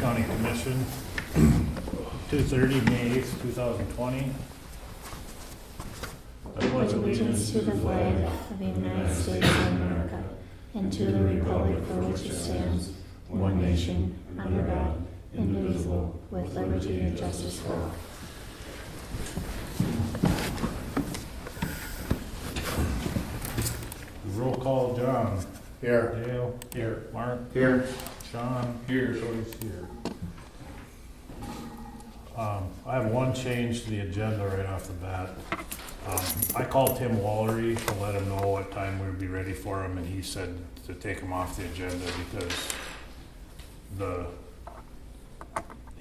County Commission, 2:30, May 8th, 2020. I pledge Allegiance to the flag of the United States of America and to the republic for which it stands, one nation, under God, indivisible, with liberty and justice for all. Roll call, John. Here. Dale. Here. Mark. Here. Sean. Here. Joyce here. I have one change to the agenda right off the bat. I called Tim Wallery to let him know what time we'd be ready for him, and he said to take him off the agenda because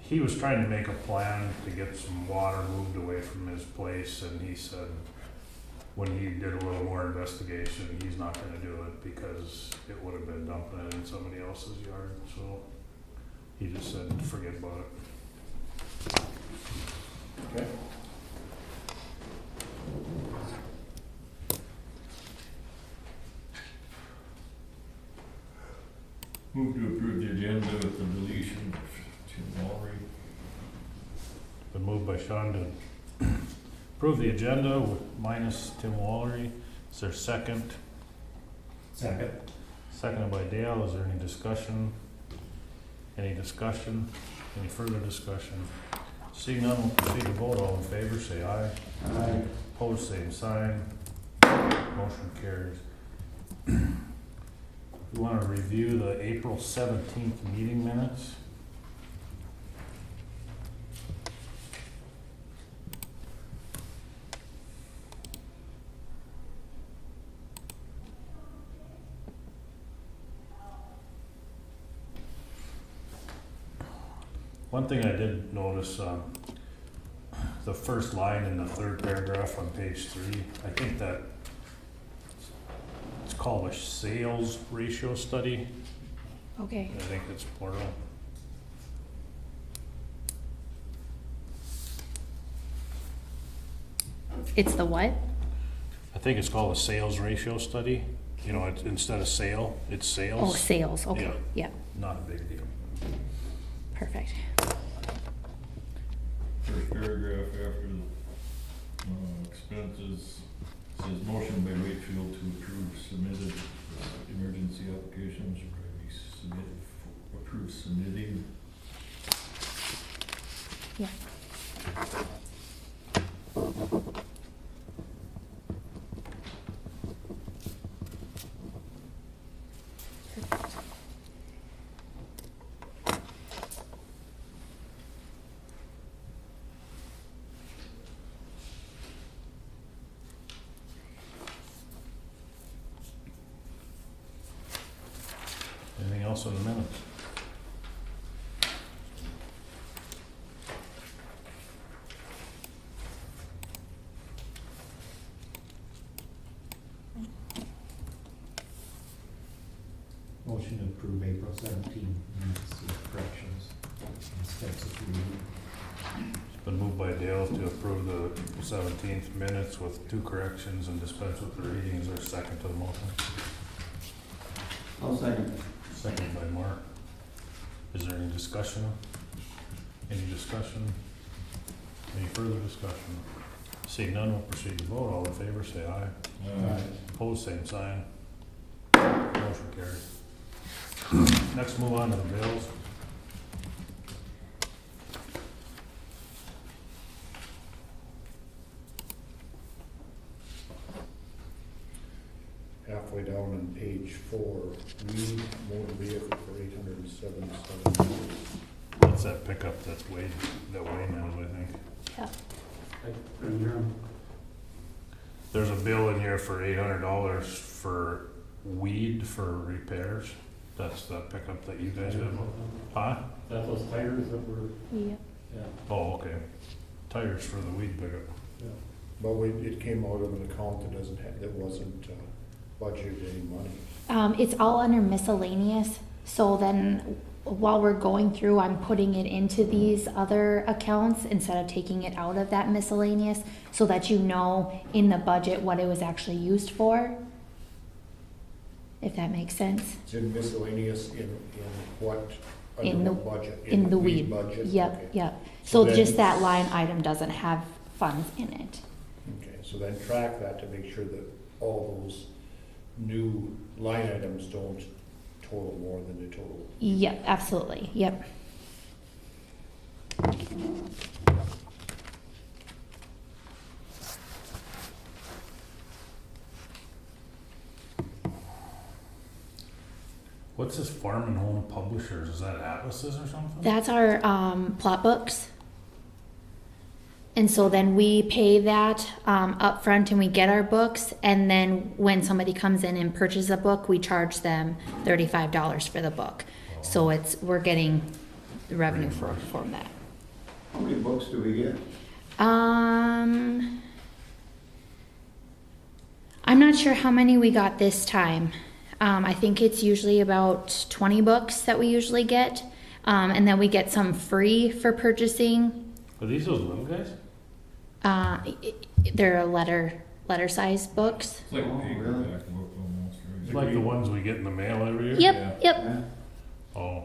he was trying to make a plan to get some water moved away from his place, and he said when he did a little more investigation, he's not gonna do it because it would have been dumping it in somebody else's yard, so he just said forget about it. Okay. Move to approve the agenda with the deletion of Tim Wallery. Been moved by Sean to approve the agenda with minus Tim Wallery. Is there a second? Second. Seconded by Dale. Is there any discussion? Any discussion? Any further discussion? Seeing none, we'll proceed to vote. All in favor, say aye. Aye. Opposed, same sign. Motion carries. We want to review the April 17th meeting minutes. One thing I did notice, the first line in the third paragraph on page 3, I think that it's called a sales ratio study. Okay. I think it's plural. It's the what? I think it's called a sales ratio study. You know, it's, instead of sale, it's sales. Oh, sales, okay, yeah, Not a big deal. perfect. First paragraph after the expenses says motion by Wakefield to approve submitted emergency applications, or maybe submitted, approve submitting. Yeah. Perfect. Anything else in the minutes? Motion to approve April 17 minutes with corrections and steps of reading. It's been moved by Dale to approve the 17th minutes with 2 corrections and dispense with the reading. Is there a second to the motion? I'll second. Second by Mark. Is there any discussion? Any discussion? Any further discussion? Seeing none, we'll proceed to vote. All in favor, say aye. Opposed, same sign. Motion carries. Next, move on to the bills. Halfway down on page 4, weed motor vehicle for $877. What's that pickup that's Wayne, that Wayne knows, I think? Yeah. There's a bill in here for $800 for weed for repairs. That's the pickup that you guys have. Huh? That those tires that were, Yeah. yeah, Oh, okay. Tires for the weed pickup. yeah. But it came out of an account that doesn't have, that wasn't budgeted any money. It's all under miscellaneous, so then while we're going through, I'm putting it into these other accounts instead of taking it out of that miscellaneous, so that you know in the budget what it was actually used for. If that makes sense. It's in miscellaneous in what In the- what budget? in the weed. budget? Okay. Yep. So So then- just that line item doesn't have funds in it. Okay, so then track that to make sure that all those new line items don't total more than the total. Yep, absolutely, yep. What's this Farm and Home Publishers? Is that Atlases or something? That's our plot books. And so then we pay that upfront and we get our books. And then when somebody comes in and purchases a book, we charge them $35 for the book. So we're getting the revenue from that. How many books do we get? I'm not sure how many we got this time. I think it's usually about 20 books that we usually get. And then we get some free for purchasing. Are these those little guys? They're letter-sized books. It's like a Oh, paperback really? book almost, right? It's like the ones we get in the mail every year? Yep, yep. Yeah. Oh.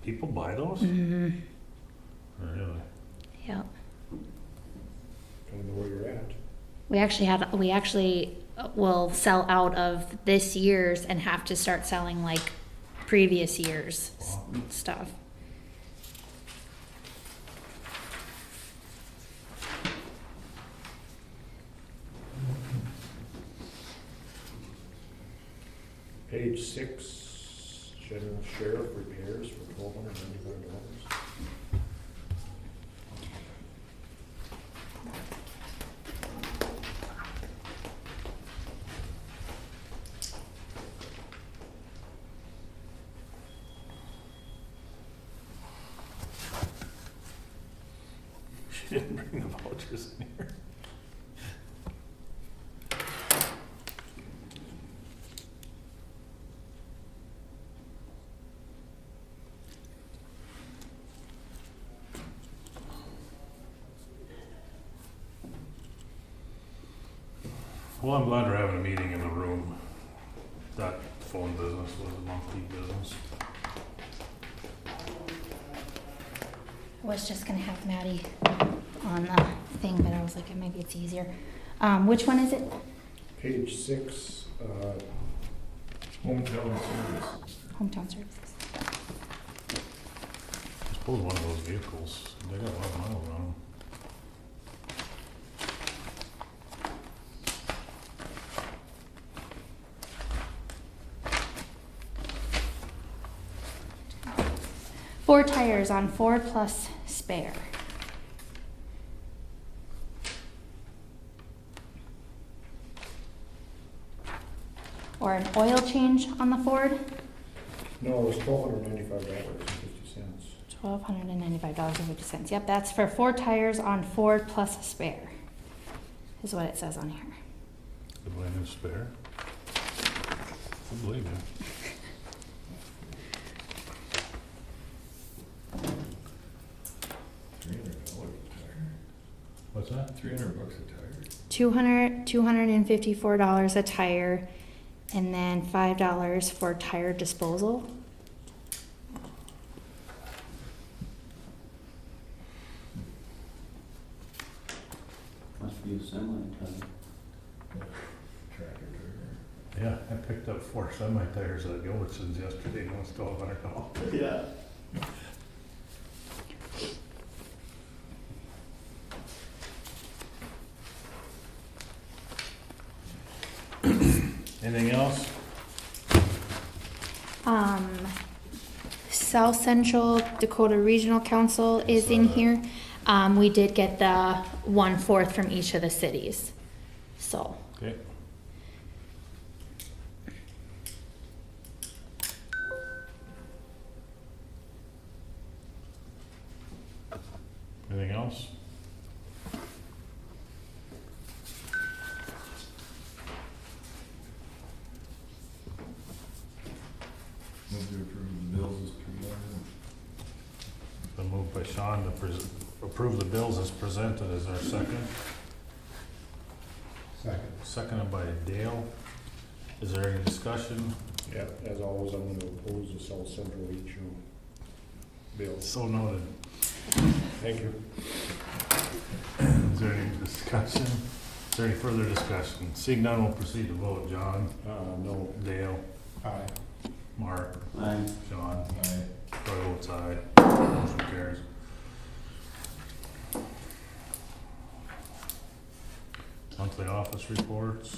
People buy those? Mm-hmm. Really? Yep. Depending on where you're at. We actually will sell out of this year's and have to start selling like previous year's stuff. Page 6, general sheriff repairs for $1,295. She didn't bring the vouchers in here. Well, I'm glad we're having a meeting in the room. That phone business was a monthly business. I was just gonna have Maddie on the thing, but I was like, maybe it's easier. Which one is it? Page 6, Hometown service. Hometown Services. I suppose one of those vehicles, they got a lot of miles on them. Four tires on Ford plus spare. Or an oil change on the Ford, no, it was $1,295.50. $1,295.50. Yep, that's for four tires on Ford plus spare, is what it says on here. The blame is spare. I believe you. $300 a tire. What's that? $300 a tire. $254 a tire, and then $5 for tire disposal. Must be a semi-ton. Tractor tire. Yeah, I picked up 4 semi-tires at Gilbertson's yesterday, and it was $1,200. Yeah. Anything else? South Central Dakota Regional Council is in here. We did get the 1/4 from each of the cities, so. Okay. Anything else? Move to approve the bills as presented. It's been moved by Sean to approve the bills as presented. Is there a second? Second. Seconded by Dale. Is there any discussion? Yeah, as always, I'm gonna oppose the South Central Regional bill. So noted. Thank you. Is there any discussion? Is there any further discussion? Seeing none, we'll proceed to vote. John? No. Dale? Aye. Mark? Aye. Sean? Aye. Troy votes aye. Motion carries. Monthly office reports.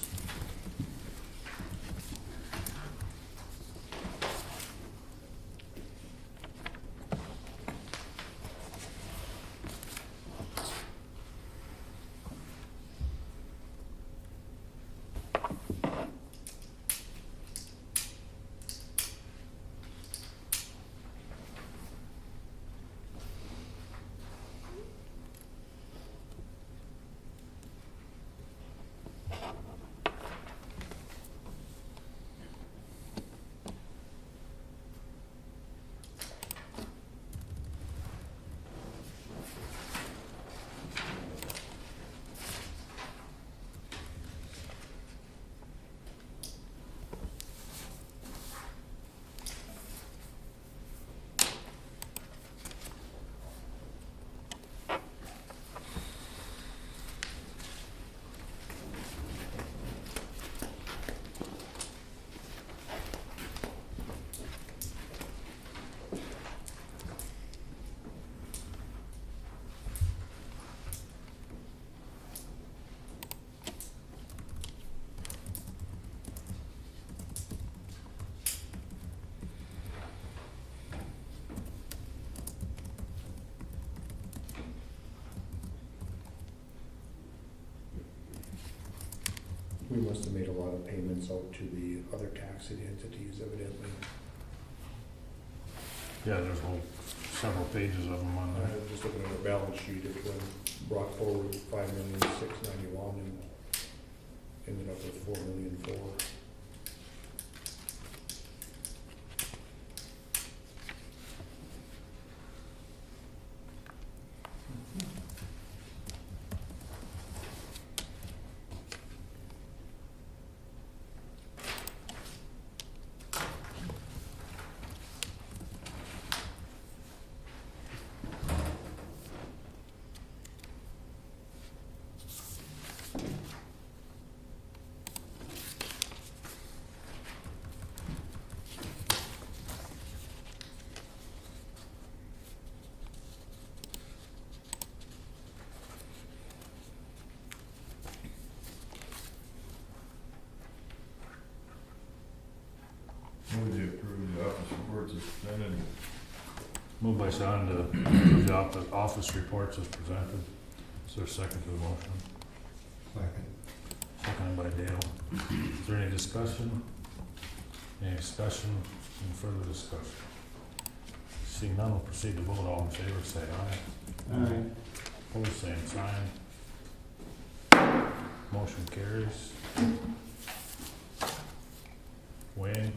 We must have made a lot of payments out to the other taxing entities evidently. Yeah, there's several pages of them on there. Just looking at the balance sheet, it brought forward 5,691,000 and ended up with 4,004,000. Move to approve the office reports as presented. Moved by Sean to approve the office reports as presented. Is there a second to the motion? Second. Seconded by Dale. Is there any discussion? Any discussion? Any further discussion? Seeing none, we'll proceed to vote. All in favor, say aye. Aye. Opposed, same sign. Motion carries. Wayne?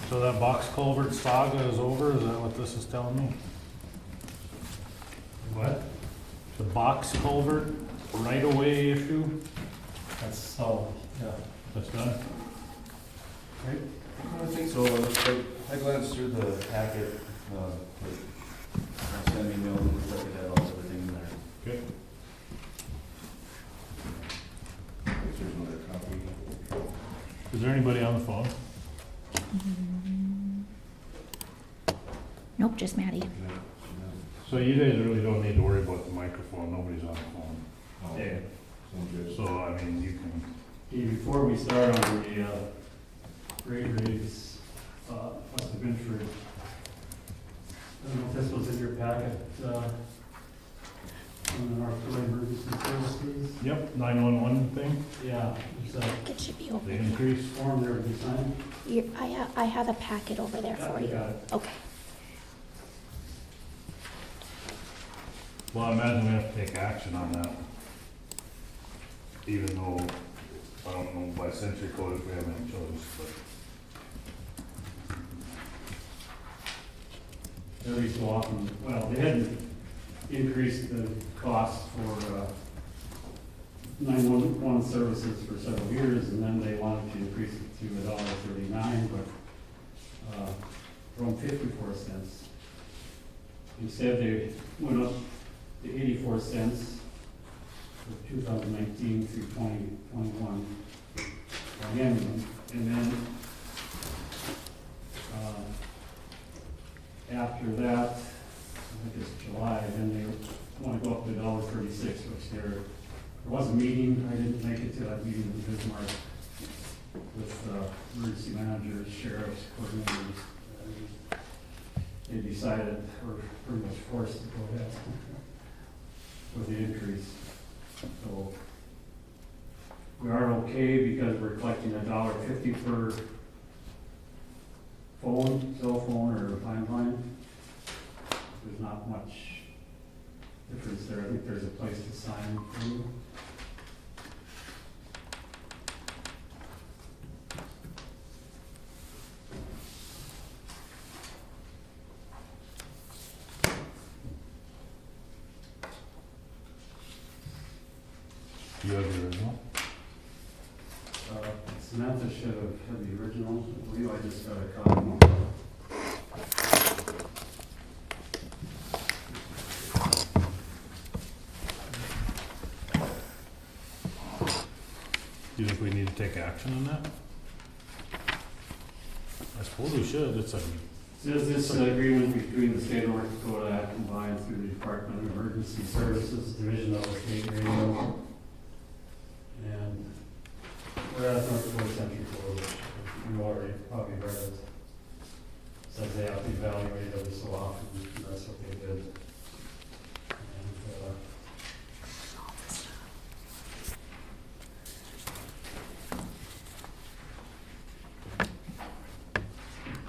So that box culvert saga is over, is that what this is telling me? What? The box culvert right-of-way issue, That's solved, yeah. that's done? I don't think so. It looks like, I glanced through the packet, I sent an email, it looks like it had all everything in there. Okay. If there's another copy. Is there anybody on the phone? Nope, just Maddie. So you guys really don't need to worry about the microphone, nobody's on the phone. Yeah. Sounds good. So, I mean, you can, Before we start on the, Griggs, must have been for, I don't know if this was in your packet, on the North Dakota Emergency Services. yep, 911 thing, Yeah, there's a It should be over the there. increase. form there to be signed. I have a packet over there for Yeah, you. got it. Okay. Well, I imagine we have to take action on that. Even though, I don't know by century code if we have any choice, but. Every so often, well, they hadn't increased the cost for, 911 services for several years, and then they wanted to increase it to $1.39, but from 54 cents. Instead, they went up to 84 cents for 2019 through 2021. Again, and then after that, I think it's July, then they want to go up to $1.36, which there was a meeting, I didn't make it to that meeting in Bismarck with emergency managers, sheriffs, coordinators. They decided, or pretty much forced to go ahead with the increase. So we are okay because we're collecting $1.50 per phone, cell phone, or landline. There's not much difference there. I think there's a place to sign through. You have the original? Samantha should have had the original. I believe I just got a copy. Do you think we need to take action on that? I suppose we should, it's a, Says this agreement between the state of North Dakota Act combined through the Department of Emergency Services Division of the State Radio. And we're at North Dakota Century Code, which you already probably read it. Says they have to evaluate every so often, and that's what they did. And,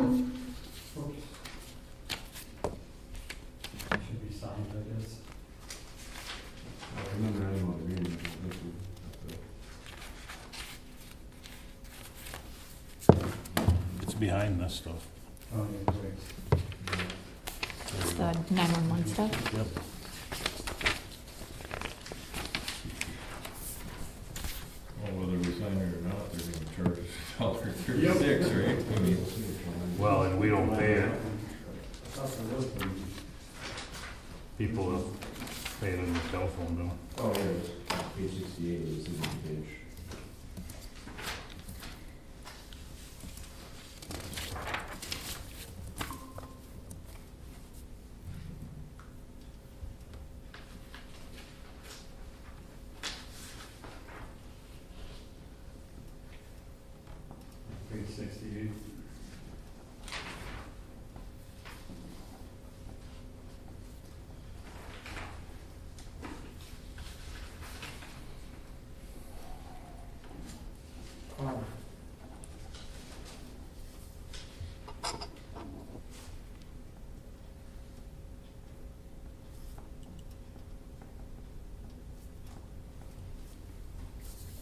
oops. Should be signed, I guess. I remember anyone reading it. it's behind this stuff. Oh, yeah, Griggs. It's the 911 stuff. Yep. Well, whether we sign it or not, they're gonna charge us $1.36, right? I mean, Well, and we don't pay it, I thought there was one. people have paid on the telephone bill. Oh, yeah, page 68 is the page. Page 68.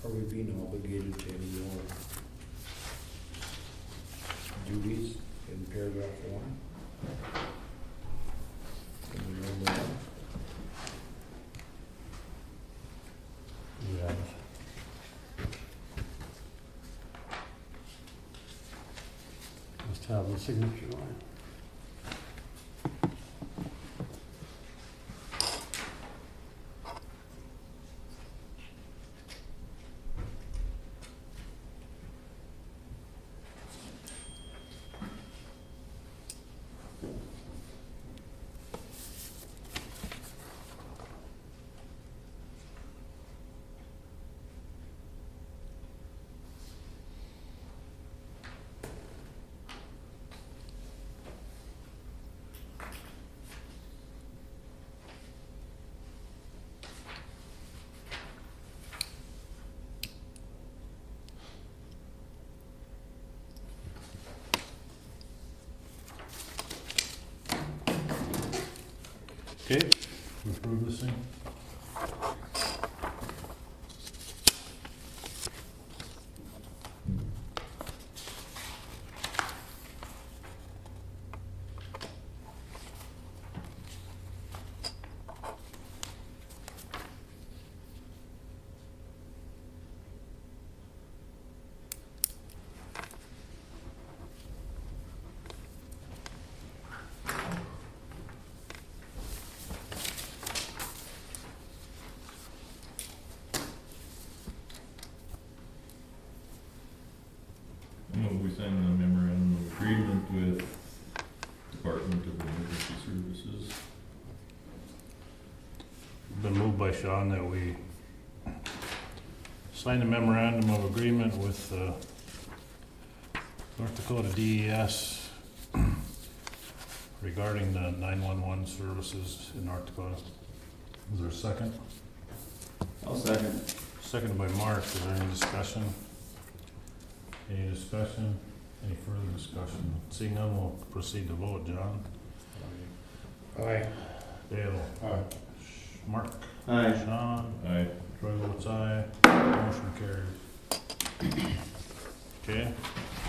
Are we being obligated to any more duties in paragraph 1? Can we remember that? Yeah. Must have the signature line. Okay, we approve this thing? sign the memorandum of agreement with Department of Emergency Services. Been moved by Sean that we sign a memorandum of agreement with North Dakota DES regarding the 911 services in North Dakota. Is there a second? I'll second. Seconded by Mark. Is there any discussion? Any discussion? Any further discussion? Seeing none, we'll proceed to vote. John? Aye. Dale? Aye. Mark? Aye. Sean? Aye. Troy votes aye. Motion carries. Okay,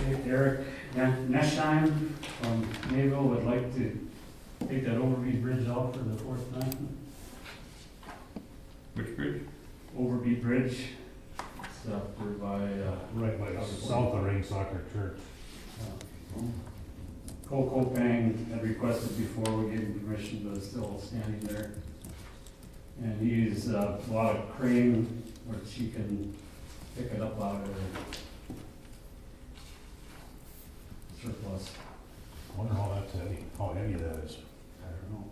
Okay, Eric Nesheim from Mayville would like to take that Overbeat Bridge out for the fourth time. Which bridge? Overbeat Bridge, it's up there by, right by south of Ring Soccer Church. Cole Kopang had requested before, we gave him permission, but it's still standing there. And he's bought a crane which he can pick it up out of the surplus. I wonder how heavy that is. I don't know.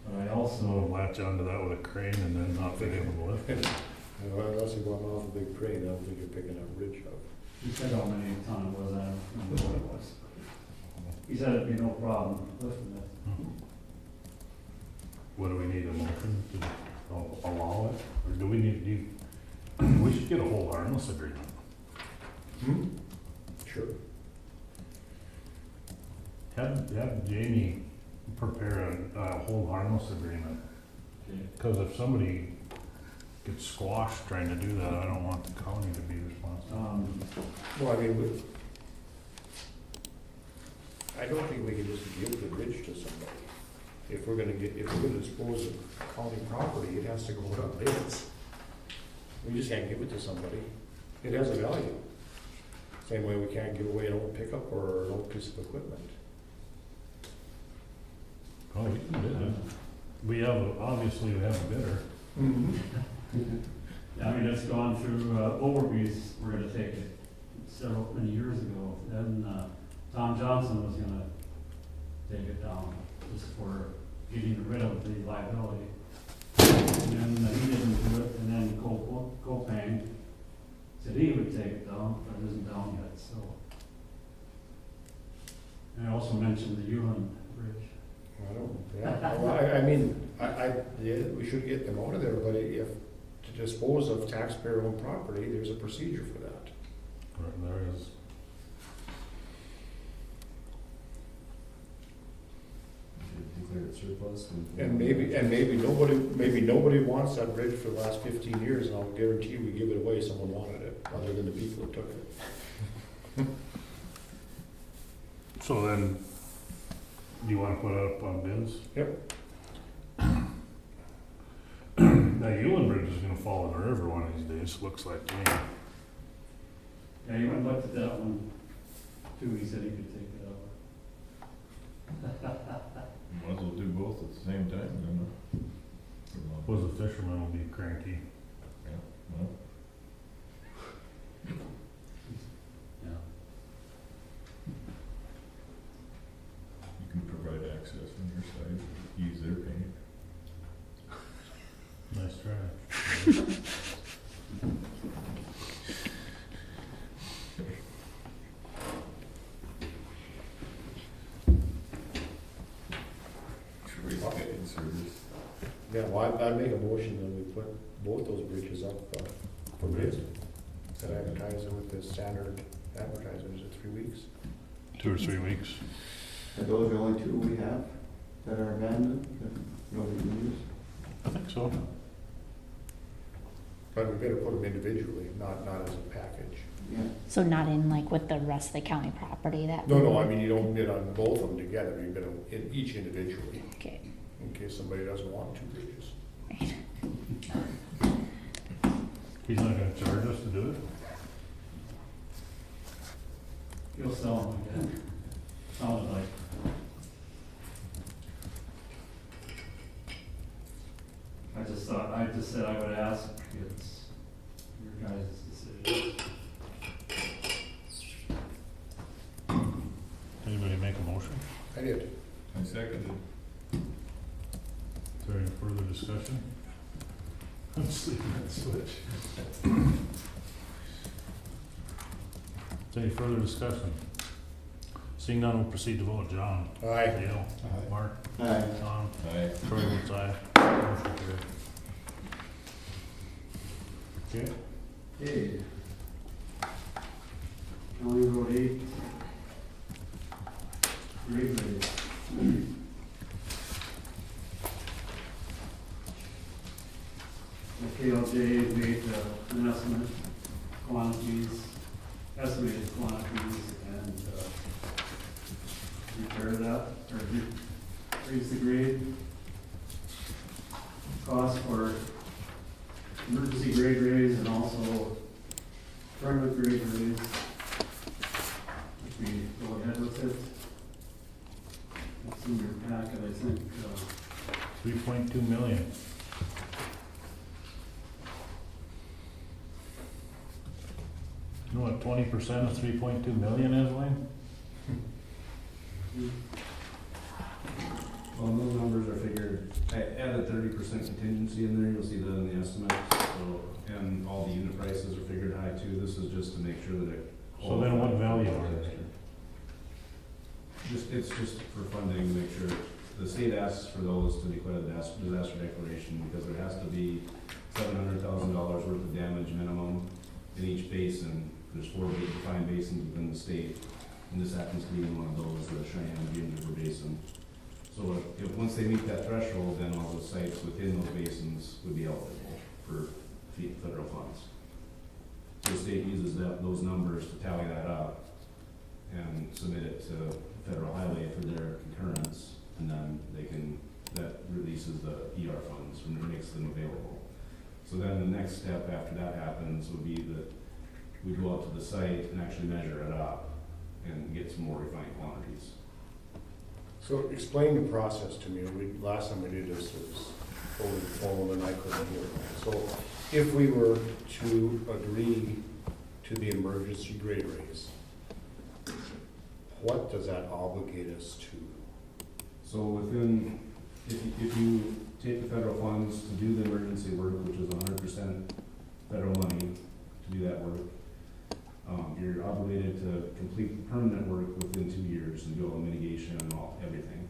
But I also, So latch onto that with a crane and then not be able to lift it. Unless you're going off a big crane, I don't think you're picking up bridge up. he said how many ton it was, I don't remember what it was. He said it'd be no problem lifting it. What do we need, a motion to allow it? Or do we need, we should get a whole harmless agreement. Sure. Have Jamie prepare a whole harmless agreement. Because if somebody gets squashed trying to do that, I don't want the county to be responsible. Well, I mean, I don't think we can just give the bridge to somebody. If we're gonna dispose of county property, it has to go on bids. We just can't give it to somebody. It has a value. Same way we can't give away an old pickup or an old piece of equipment. Oh, we can bid it. Obviously we have a bidder. I mean, it's gone through, Overbeats, we're gonna take it many years ago. Then, Tom Johnson was gonna take it down, just for getting rid of the liability. And then he didn't do it, and then Kopang said he would take it down, but it isn't down yet, so. And I also mentioned the Ewan Bridge. I mean, yeah, we should get them out of there, but if, to dispose of taxpayer-owned property, there's a procedure for that. Right, there is. Declare it surplus. And maybe nobody wants that bridge for the last 15 years, and I'll guarantee we give it away, someone wanted it, other than the people who took it. So then, do you wanna put it up on bids? Yep. That Ewan Bridge is gonna fall in the river one of these days, looks like to me. Yeah, he went and looked at that one too, he said he could take it out. Might as well do both at the same time, then. Suppose the fishermen will be cranky. Well, Yeah. you can provide access on your side, use their paint. Nice try. Service. Yeah, well, I'd make a motion that we put both those bridges up for bids. And advertise it with the standard advertisers at 3 weeks. 2 or 3 weeks. Are those the only two we have that are abandoned, that nobody can use? I think so. But we better put them individually, not as a package. Yeah. So not in like with the rest of the county property that. No, I mean, you don't bid on both of them together, you bid on each individually, Okay. in case somebody doesn't want 2 bridges. He's not gonna charge us to do it? He'll sell them again. Sounded like. I just said I would ask, it's your guys' decision. seconded. Is there any further discussion? I'm sleeping that switch. Is there any further discussion? Seeing none, we'll proceed to vote. John? Aye. Dale? Aye. Mark? Aye. Tom? Aye. Troy votes aye. Motion carried. Okay, Okay. County Road 8. Grade raise. The KLJ made an estimate, estimated quantities, and repair that, or raise the grade. Cost for emergency grade raise and also permanent grade raise. If we go ahead with it. That's in your packet, I think, 3.2 million. You know what 20% of 3.2 million is, Wayne? Well, those numbers are figured, I added 30% contingency in there, you'll see that in the estimates, so, and all the unit prices are figured high too, this is just to make sure that it. So then what value are they? It's just for funding, to make sure, the state asks for those to declare the disaster declaration, because there has to be $700,000 worth of damage minimum in each basin. There's 4 defined basins within the state, and this happens to be one of those, the Cheyenne James River Basin. So if once they meet that threshold, then all the sites within those basins would be eligible for federal funds. So the state uses those numbers to tally that up and submit it to federal highway for their concurrence, and then that releases the ER funds and makes them available. So then the next step after that happens would be that we go out to the site and actually measure it up and get some more refined quantities. So explain the process to me. Last time we did this was over the phone and I couldn't hear. So if we were to agree to the emergency grade raise, what does that obligate us to? So if you take the federal funds to do the emergency work, which is 100% federal money to do that work, you're obligated to complete the permanent work within 2 years and do all the mitigation and everything.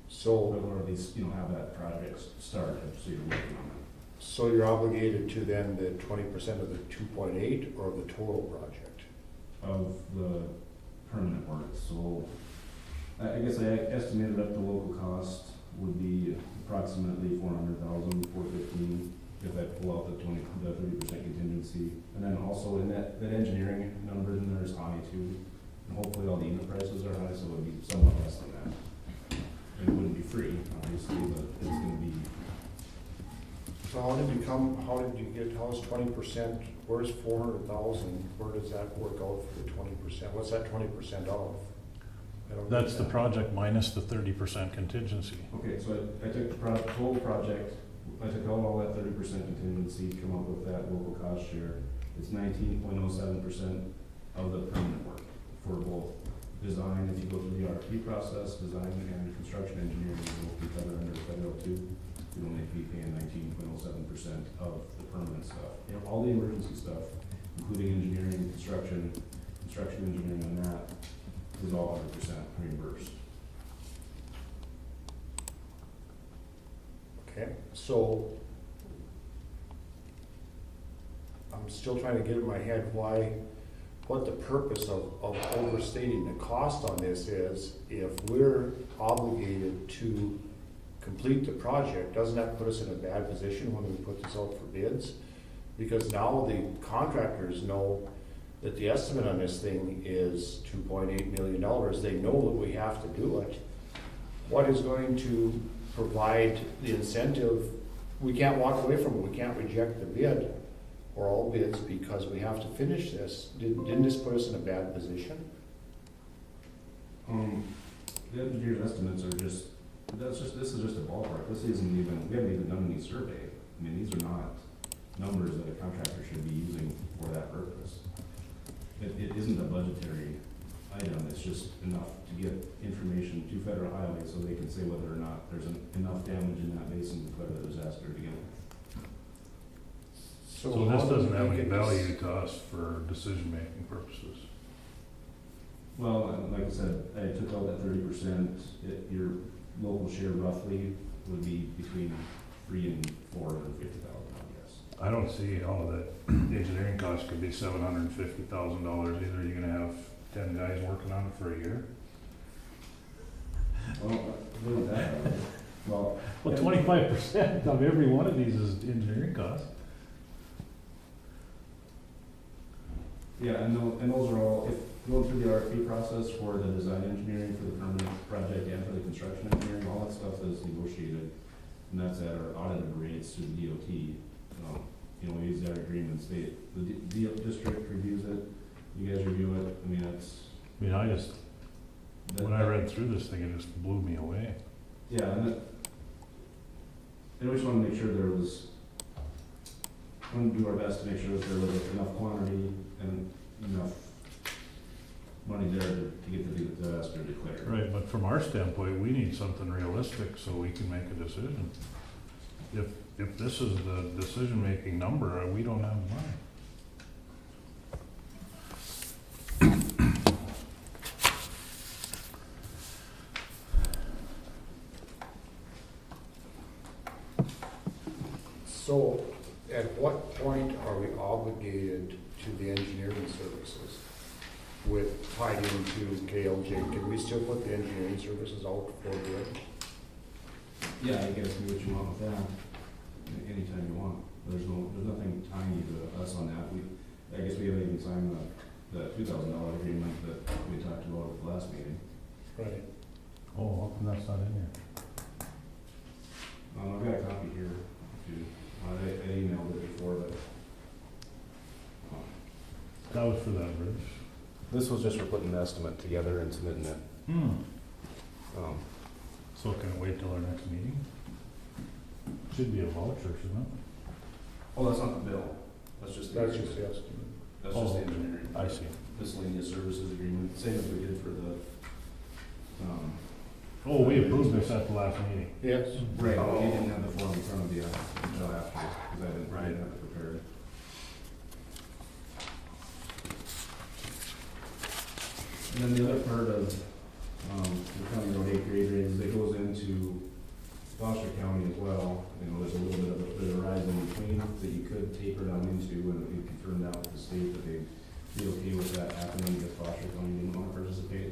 So, Or at least, have that project started, so you're working on it. so you're obligated to then the 20% of the 2.8 or the total project? Of the permanent work, so I guess I estimated up the local cost would be approximately 400,000, 415, if I pull out the 30% contingency. And then also in that engineering number, then there's Ani too. And hopefully all the unit prices are high, so it would be somewhat less than that. And it wouldn't be free, obviously, but it's gonna be. So how is 20%, where's 400,000, where does that work out for the 20%? What's that 20% of? I don't That's the understand. project minus the 30% contingency. Okay, so I took the total project, I took out all that 30% contingency, come up with that local cost share. It's 19.07% of the permanent work for both design, if you go through the RFP process, design and construction engineering, will be covered under federal too. You'd only be paying 19.07% of the permanent stuff. All the emergency stuff, including engineering, construction engineering on that, is all 100% reimbursed. Okay, so I'm still trying to get in my head what the purpose of overstating the cost on this is. If we're obligated to complete the project, doesn't that put us in a bad position when we put this out for bids? Because now the contractors know that the estimate on this thing is $2.8 million. They know that we have to do it. What is going to provide the incentive? We can't walk away from it. We can't reject the bid or all bids because we have to finish this. Didn't this put us in a bad position? The engineer's estimates are this is just a ballpark. This isn't even, we haven't even done any survey. I mean, these are not numbers that a contractor should be using for that purpose. It isn't a budgetary item, it's it's just enough to get information to federal highway so they can say whether or not there's enough damage in that basin to declare the disaster to begin with. So this doesn't have any value to us for decision-making purposes. Well, like I said, I took out that 30%, your local share roughly would be between $350,000 and $450,000, I guess. I don't see how that engineering cost could be $750,000 either. You're gonna have 10 guys working on it for a year? Well, look at that. Well, Well, 25% of every one of these is engineering costs. yeah, and those are all, if going through the RFP process for the design engineering for the permanent project and for the construction engineering, all that stuff is negotiated. And that's at our audited rates through the DOT. You know, we use our agreements, the district reviews it, you guys review it, I mean, I mean, when I read through this thing, it just blew me away. Yeah, and we just wanna make sure there was, wanna do our best to make sure that there was enough quantity and enough money there to get the disaster declared. Right, but from our standpoint, we need something realistic so we can make a decision. If this is the decision-making number, we don't have the money. So, at what point are we obligated to the engineering services with tied into KLJ? Can we still put the engineering services out for bid? Yeah, you guys do what you want with that, anytime you want. There's nothing tying you to us on that. I guess we haven't even signed the $2,000 agreement that we talked about at the last meeting. Right. Oh, how come that's not in here? I've got a copy here, too. I emailed it before, but. That was for that bridge. This was just for putting the estimate together and submitting it. So can it wait till our next meeting? Should be a voucher, shouldn't it? Oh, that's not the bill. That's just the. That's just the estimate. That's just the engineering. I see. Miscellaneous services agreement, same as we did for the, Oh, we approved this at the last meeting. Yes. right, well, you didn't have the form in front of you until after, because I didn't have it prepared. And then the other part of, the county road acreage is it goes into Foster County as well. You know, there's a little bit of a rise in between that you could taper down into, and we confirmed out with the state that they'd be okay with that happening if Foster County didn't want to participate.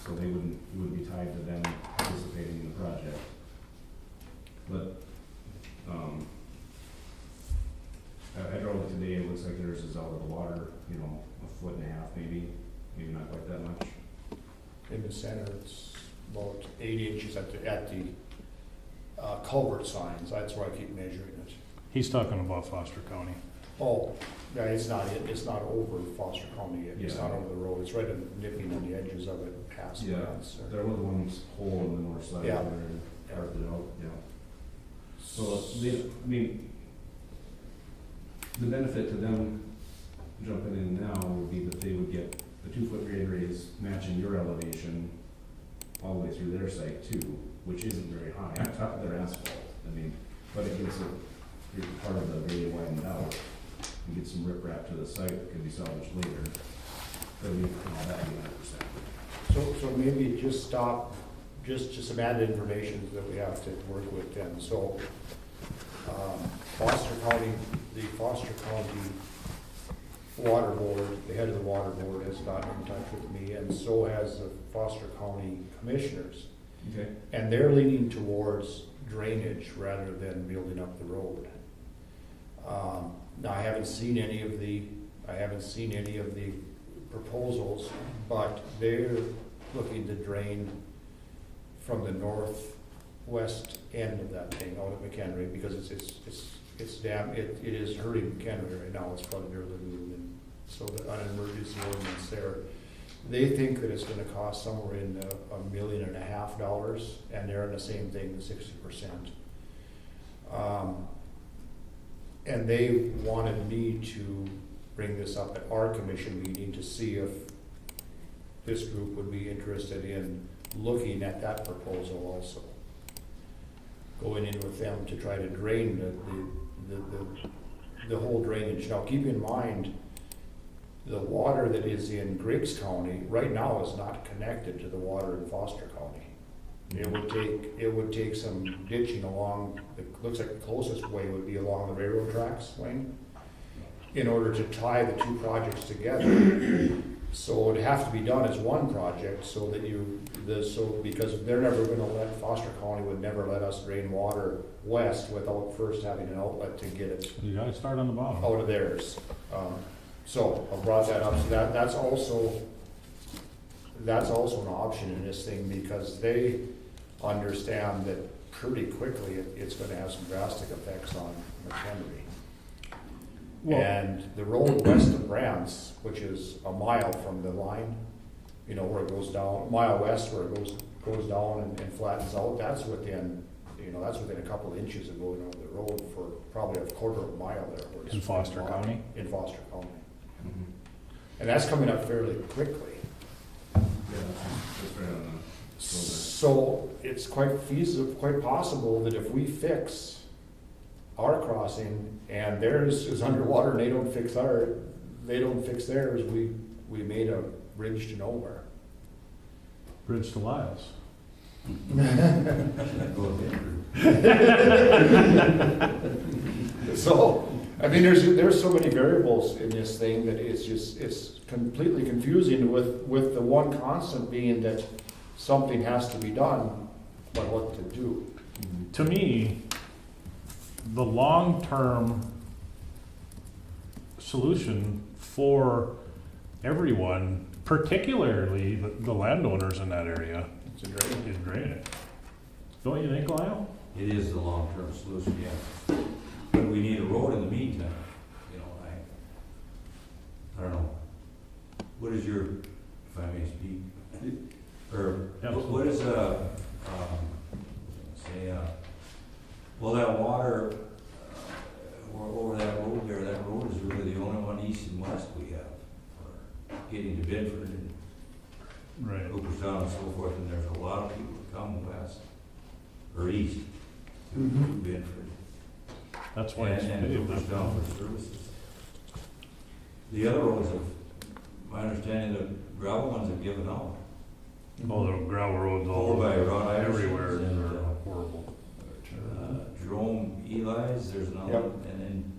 So you wouldn't be tied to them participating in the project. But, I drove it today, it looks like theirs is out of the water, you know, 1.5 feet maybe not quite that much. In the center, it's about 8 inches at the culvert signs. That's where I keep measuring it. He's talking about Foster County. Oh, yeah, it's not over Foster County yet. It's Yeah. not over the road. It's right nipping on the edges of it past the Yeah, fence there. there was one hole in the north side Yeah. there and carved it out, yeah. So, the benefit to them jumping in now would be that they would get the 2-foot grade raise matching your elevation all the way through their site too, which isn't very high, on top of their asphalt. I mean, but it gets you're part of the grade widened out, and get some riprap to the site that could be salvaged later. But we can all that be 100%. So maybe just stop, just some added information that we have to work with then. So, Foster County Water Board, the head of the Water Board has gotten in touch with me, and so has the Foster County Commissioners. Okay. And they're leaning towards drainage rather than building up the road. Now, I haven't seen any of the proposals, but they're looking to drain from the northwest end of that thing out of McHenry, because it is hurting McHenry right now. It's flooded their lagoon, and so on an emergency ordinance there. They think that it's gonna cost somewhere in $1.5 million, and they're in the same thing, the 60%. And they wanted me to bring this up at our commission meeting to see if this group would be interested in looking at that proposal also. Going in with them to try to drain the whole drainage. Now, keep in mind, the water that is in Griggs County right now is not connected to the water in Foster County. It would take some ditching along, it looks like the closest way would be along the railroad tracks, Wayne, in order to tie the two projects together. So it'd have to be done as one project so that because they're never gonna Foster County would never let us drain water west without first having an outlet to get it You gotta start on the bottom. out of theirs. So I brought that up, so that's also an option in this thing, because they understand that pretty quickly it's gonna have some drastic effects on McHenry. Well- And the road west of Brant's, which is a mile from the line, you know, where it goes down, mile west where it goes down and flattens out, that's within a couple of inches of going over the road for probably a quarter of a mile there. where it's In Foster County? In Foster County. And that's coming up fairly quickly. Yeah, that's right on the shoulder. So it's quite feasible, quite possible that if we fix our crossing and theirs is underwater and they don't fix theirs, we made a bridge to nowhere. Bridge to Lyles. So, I mean, there's so many variables in this thing that it's completely confusing with the one constant being that something has to be done, but what to do. To me, the long-term solution for everyone, particularly the landowners in that area, It's a drain. is drainage. Don't you think, Lyle? It is the long-term solution, yes. But we need a road in the meantime, you know, I don't know. What is your, if I may speak, or what is well, that water, over that road there, that road is really the only one east and west we have for getting to Bedford and Right. Cooperstown and so forth, and there's a lot of people that come west or east to Bedford. That's why it's And paved. Cooperstown for services. The other roads have, my understanding, the gravel ones have given out. Oh, the gravel roads all Over by Rod Iverson's everywhere and, are horrible. Jerome Eli's, there's another, Yep. one. And then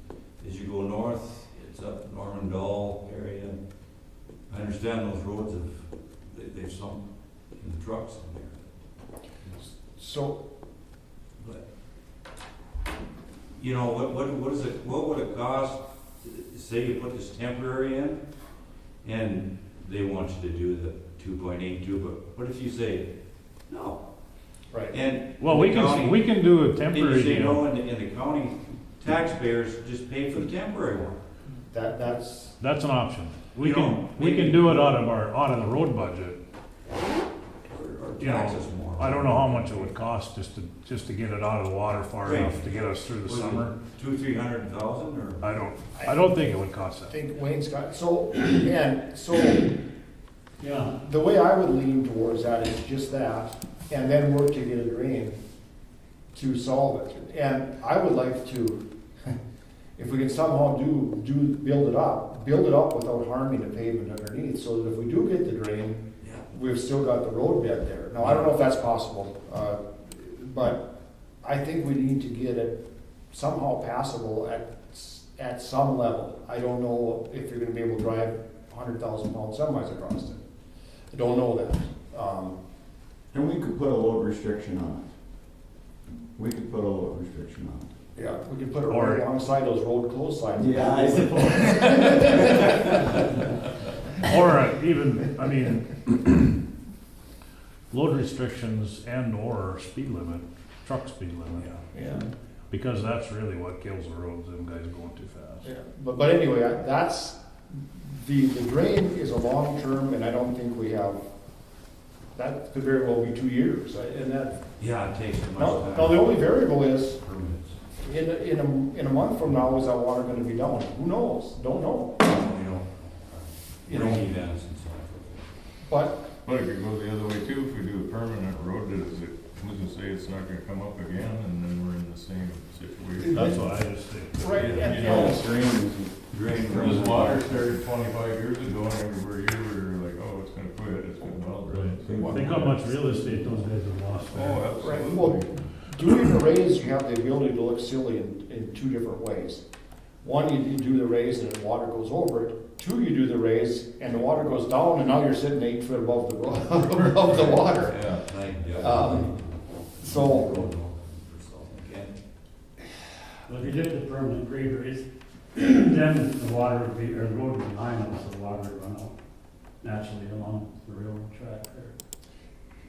as you go north, it's up Norman Dahl area. I understand those roads they've sunk in the trucks in there. So, But, you know, what would it cost, say you put this temporary in, and they want you to do the 2.82, but what if you say, no? right. And Well, the we county- can do a Then temporary you say deal. no, and the county taxpayers just pay for the temporary one. That's, That's an option. We You can, know, we maybe- can do it out of the road budget. Or You know, tax us more. I don't know how much it would cost just to get it out of the water far Right. enough to get us through the Was it summer. 200,000-300,000 or? I don't think it would cost I that. think Wayne's got, so, and, so, Yeah, the way I would lean towards that is just that, and then work to get a drain to solve it. And I would like to, if we can somehow build it up without harming the pavement underneath, so that if we do get the drain, Yeah. we've still got the road bed there. Now, I don't know if that's possible, but I think we need to get it somehow passable at some level. I don't know if you're gonna be able to drive 100,000-pound semis across it. I don't know that. And we could put a load restriction on it. We could put a load restriction on it. Yeah, we could put it Or- right alongside those road close signs. Yeah, I suppose. Or even, I mean, load restrictions and or speed limit, truck speed limit. Yeah. Because that's really what kills the roads, them guys going too fast. Yeah, but anyway, that's, the drain is a long term, and I don't think we have, that could very well be 2 years, and that, Yeah, it takes too much now, time. now the only variable is, Permits. in a month from now, is that water gonna be down? Who knows? Don't know. You know, You know. rain events and so forth. But, But it could go the other way too, if we do a permanent road, who's to say it's not gonna come up again, and then we're in the same situation? That's what I just think. right, Yeah, and, you know, and- Drain This water started 25 years ago, and every year we were like, oh, it's gonna quit, it's gonna melt. Right. Think how much real estate those guys have lost Oh, there. right, absolutely. well, doing the raise, you have the ability to look silly in two different ways. One, you do the raise and the water goes over it. Two, you do the raise and the water goes down, and now you're sitting 8 foot above the, above the water. Yeah. So, But if you did the permanent grade raise, then the water would be, or the road would be high enough, so the water would run out naturally along the railroad track there.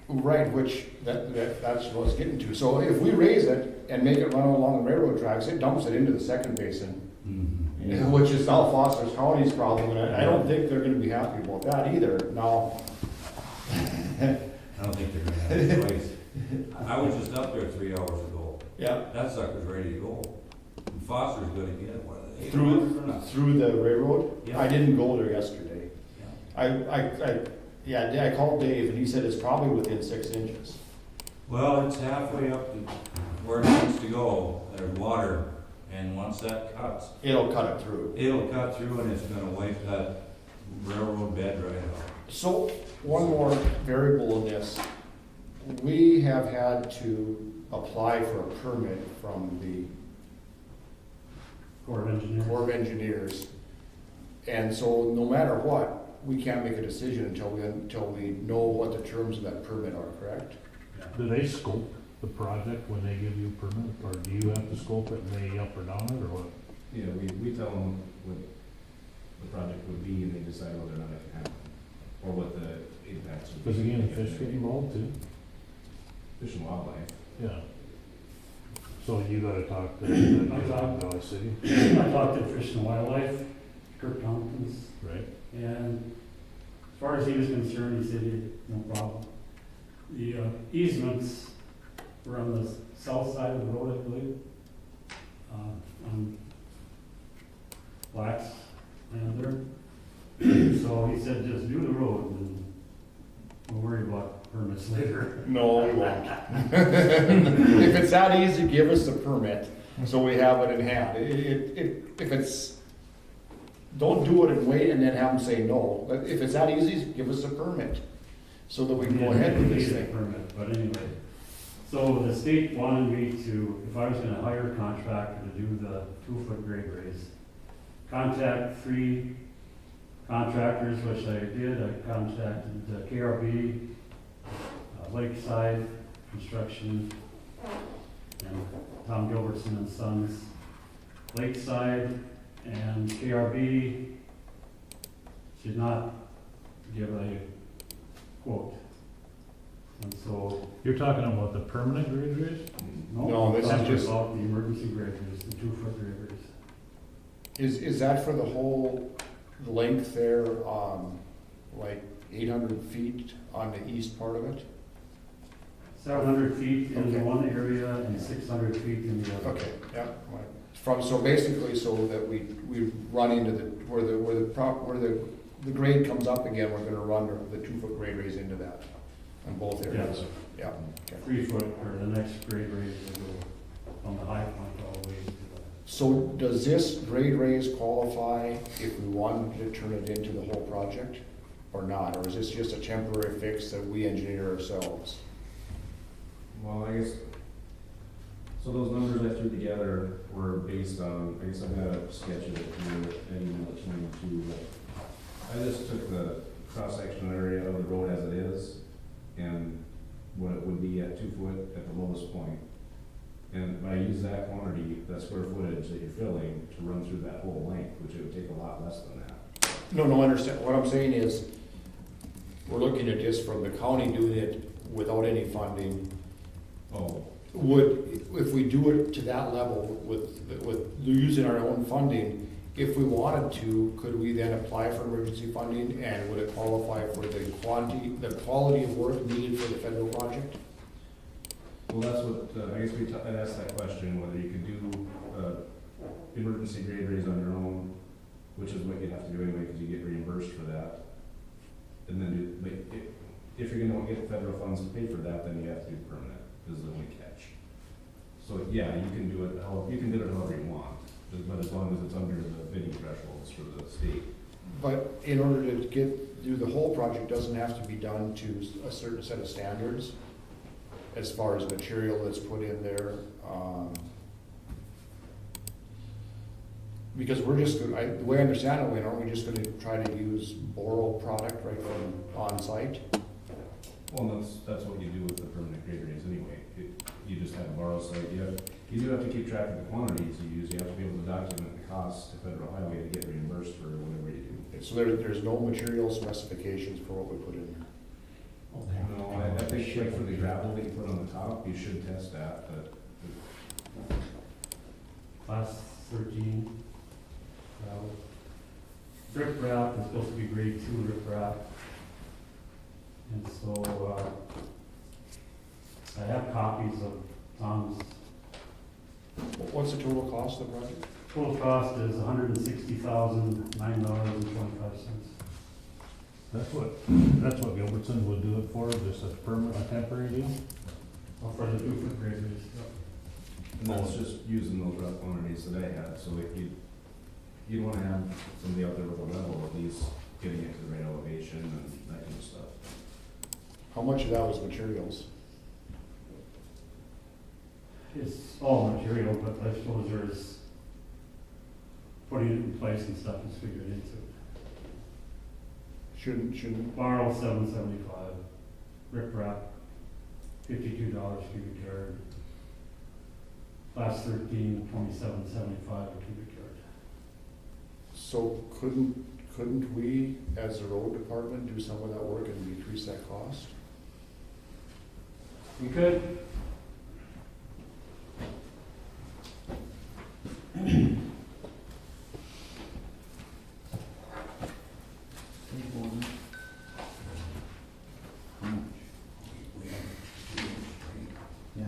right, which, that's what I was getting to. So if we raise it and make it run along the railroad tracks, it dumps it into the second basin, Mhm. which is now Foster County's problem, and I don't think they're gonna be happy about that either. Now, I don't think they're gonna have a choice. I was just up there 3 hours ago. yeah, That sucker's ready to go. And Foster's gonna get it, what, 8 Through- hours or not? through the railroad. Yeah. I didn't go there yesterday. Yeah. I called Dave and he said it's probably within 6 inches. Well, it's halfway up to where it needs to go. There's water, and once that cuts, It'll cut it through. it'll cut through and it's gonna wipe that railroad bed right out. So, one more variable in this. We have had to apply for a permit from the Corps of Engineers. Corps of Engineers. And so, no matter what, we can't make a decision until we know what the terms of that permit are, correct? Do they scope the project when they give you a permit, or do you have to scope it and lay up or down it, or what? Yeah, we tell them what the project would be, and they decide whether or not it can happen, or what the impacts would be. Because again, the fish get involved too. Fish and wildlife. Yeah. So you gotta talk to Valley City, I talked to Fish and Wildlife, Kirk Tompkins, right? and as far as he was concerned, he said, no problem. The easements were on the south side of the road, I believe, on Black's land there. So he said, just do the road, and we'll worry about permits later. No, we won't. If it's that easy, give us the permit, so we have it in hand. If it's, don't do it and wait and then have them say no. But if it's that easy, give us a permit, so that we can go ahead with this Need a thing. permit, but anyway. So the state wanted me to, if I was gonna hire a contractor to do the 2-foot grade raise, contact 3 contractors, which I did. I contacted KRB, Lakeside Construction, and Tom Gilbertson and Sons. Lakeside and KRB did not give a quote. And so, You're talking about the permanent grade raise? No, this is talking just- about the emergency grade raise, the 2-foot grade raise. Is that for the whole length there, like 800 feet on the east part of it? 700 feet in Okay. one area and 600 feet in the other. Okay, yeah, right. So basically, so that we run into where the grade comes up again, we're gonna run the 2-foot grade raise into that on both areas. Yeah, okay. 3 foot, or the next grade raise will go from the high point all the way to the. So does this grade raise qualify if we wanted to turn it into the whole project or not? Or is this just a temporary fix that we engineer ourselves? Well, I guess, so those numbers I threw together were based on, I guess I've got a sketch of it here, and emailed it to me too, but I just took the cross-sectional area of the road as it is, and what it would be at 2 foot at the lowest point. And when I use that quantity, that square footage that you're filling to run through that whole length, which it would take a lot less than that. No, I understand. What I'm saying is, we're looking at this from the county doing it without any funding. Oh, If we do it to that level with using our own funding, if we wanted to, could we then apply for emergency funding, and would it qualify for the quality of work needed for the federal project? well, that's what, I guess I'd asked that question, whether you could do, emergency grade raise on your own, which is what you'd have to do anyway, because you get reimbursed for that. and then if you're gonna get federal funds to pay for that, then you have to do permanent, is the only catch. So, yeah, you can do it however you want, but as long as it's under the bidding thresholds for the state. But in order to do the whole project, doesn't have to be done to a certain set of standards as far as material that's put in there. Because we're just, the way I understand it, aren't we just gonna try to use Boral product right from on site? Well, that's what you do with the permanent grade raise anyway. You just have a borrow site, you do have to keep track of the quantities you use, you have to be able to document the costs to federal highway to get reimbursed for whatever you do. So there's no material specifications for what we put in there? Oh, they have to No, come I up with think shit. like for the gravel that you put on the top, you should test that, but Class 13. Rip wrap is supposed to be grade 2 rip wrap. And so, I have copies of Tom's. What's the total cost of the project? Total cost is $160,009.25. That's what Gilbertson would do it for, just as a temporary deal? Well, for the 2-foot grade raise, and that's just using those rough quantities that I had, so if you wanna have somebody out there with a level, at least getting it to the right elevation and that kind of stuff. How much of that was materials? It's all material, but I suppose there's putting it in place and stuff is figured into it. Shouldn't, Borrow $775, rip wrap $52 cubic yard. Class 13, $27.75 a cubic yard. so couldn't we, as the road department, do some of that work and decrease that cost? We could. Yeah.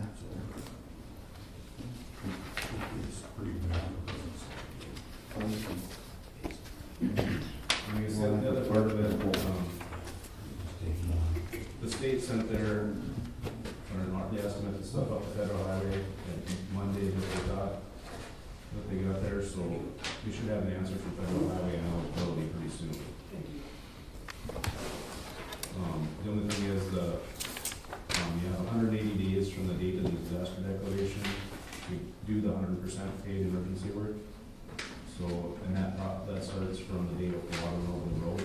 Like I said, the other part of it, the state sent their estimate and stuff up the federal highway, Monday, what they thought, what they got there, so we should have an answer from federal highway and eligibility pretty soon. The only thing is you have 180 days from the date of the disaster declaration to do the 100% paid emergency work. So, and that starts from the date of the water over the road.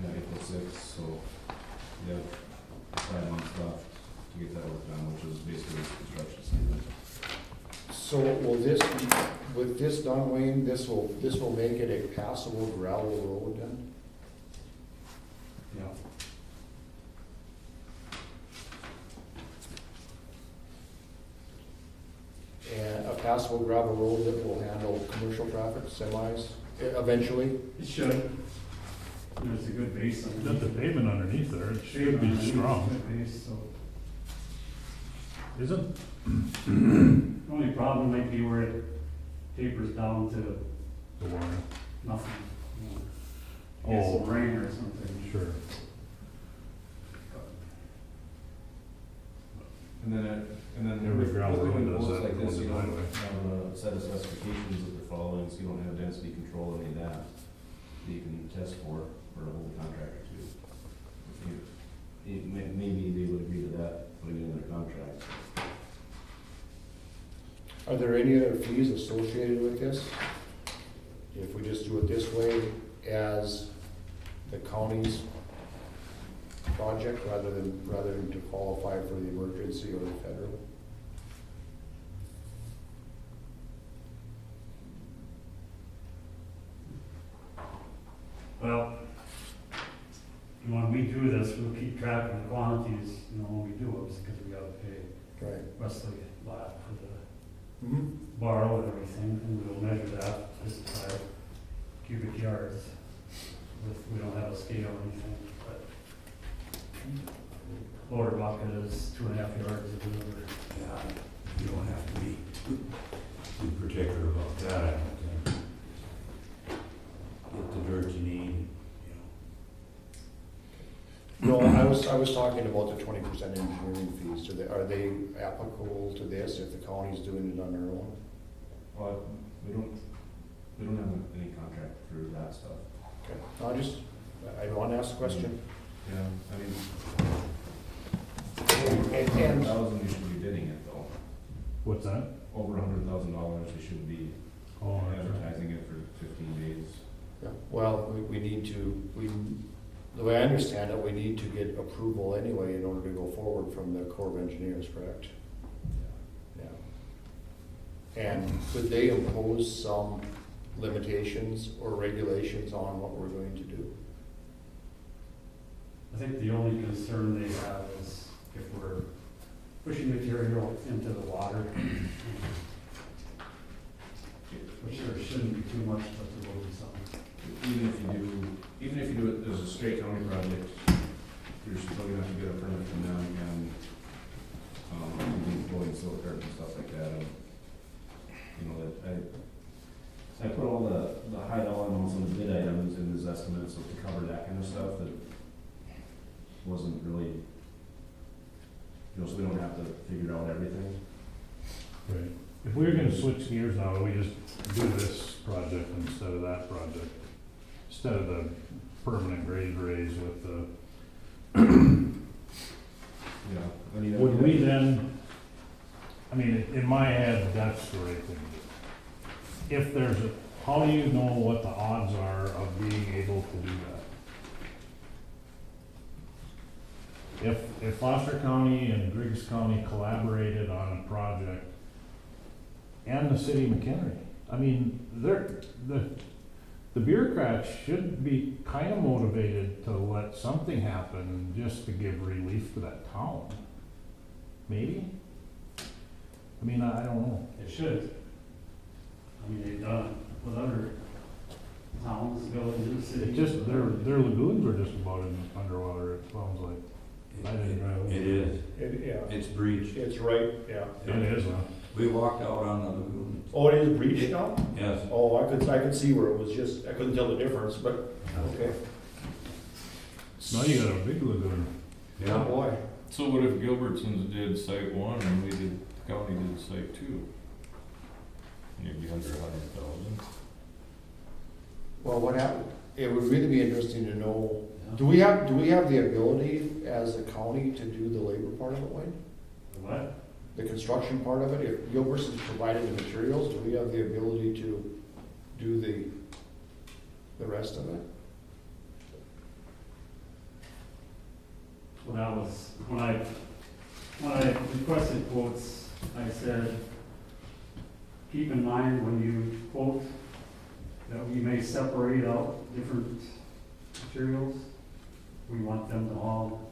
Yeah, April 6th, so you have 5 months left to get that work done, which is basically the construction season. So will this, with this done, Wayne, this will make it a passable gravel road then? Yeah. And a passable gravel road that will handle commercial traffic, semis, eventually? It should. There's a good base on Got the it. pavement underneath there, it should be strong. Good base, so. Is it? The only problem might be where it tapers down to The water. nothing. Get some rain or something. Sure. And then Every with gravel road doing does roads that like this, on you the don't highway. have a set of specifications that they're following, so you don't have density control, any of that you can test for a whole contractor too. Maybe they would agree to that, putting it in their contract. Are there any other fees associated with this? If we just do it this way as the county's project, rather than to qualify for the emergency or the federal? Well, when we do this, we'll keep track of the quantities, when we do it, because we gotta pay Right. Wesley Black for the Mm-hmm. borrow and everything, and we'll measure that just by cubic yards. We don't have a scale or anything, but loader bucket is 2.5 yards of delivery. Yeah, you don't have to be too particular about that, I don't think. Get the dirt I was talking about the 20% engineering fees. Are they applicable to this if the county's doing it on their own? Well, we don't have any contract for that stuff. Okay. I want to ask a question. Yeah, I mean, And $100,000 we should be bidding it though. What's that? Over $100,000 we should be Oh, that's right. advertising it for 15 days. yeah, well, we need to, the way I understand it, we need to get approval anyway in order to go forward from the Corps of Engineers, correct? Yeah. And could they impose some limitations or regulations on what we're going to do? I think the only concern they have is if we're pushing material into the water, which there shouldn't be too much, but there will be something. Even if you do it as a straight county project, you're still gonna have to get a permit from them and, blowing silt curb and stuff like that. And, you know, I put all the high dollar amounts on the bid items in his estimates, so to cover that kind of stuff, that wasn't really, so we don't have to figure out everything. Right. If we were gonna switch gears now, we just do this project instead of that project, instead of the permanent grade raise with the, Yeah. I mean, would we then, I mean, in my head, that's the right thing to do. If there's a, how do you know what the odds are of being able to do that? If Foster County and Griggs County collaborated on a project, and the city of McHenry, I mean, the bureaucrats should be kind of motivated to let something happen just to give relief to that town. Maybe? I mean, I don't know. It should. I mean, they've done it with other towns, villages, cities. It just, their lagoons are just about underwater, it sounds like. I didn't drive. It is, Yeah, it's breached. it's right, yeah. It is, huh? We walked out on the lagoon. Oh, it is breached now? Yes. Oh, I could see where it was just, I couldn't tell the difference, but, okay. Now you got a big lagoon. Oh, Yeah. boy. So what if Gilbertson's did site 1 and the county did site 2? Maybe under 100,000. Well, what happened, it would really be interesting to know, do we have the ability as a county to do the labor part of it, Wayne? What? The construction part of it, if Gilbertson's provided the materials, do we have the ability to do the rest of it? Well, that was, when I requested quotes, I said, keep in mind when you quote that we may separate out different materials. We want them to all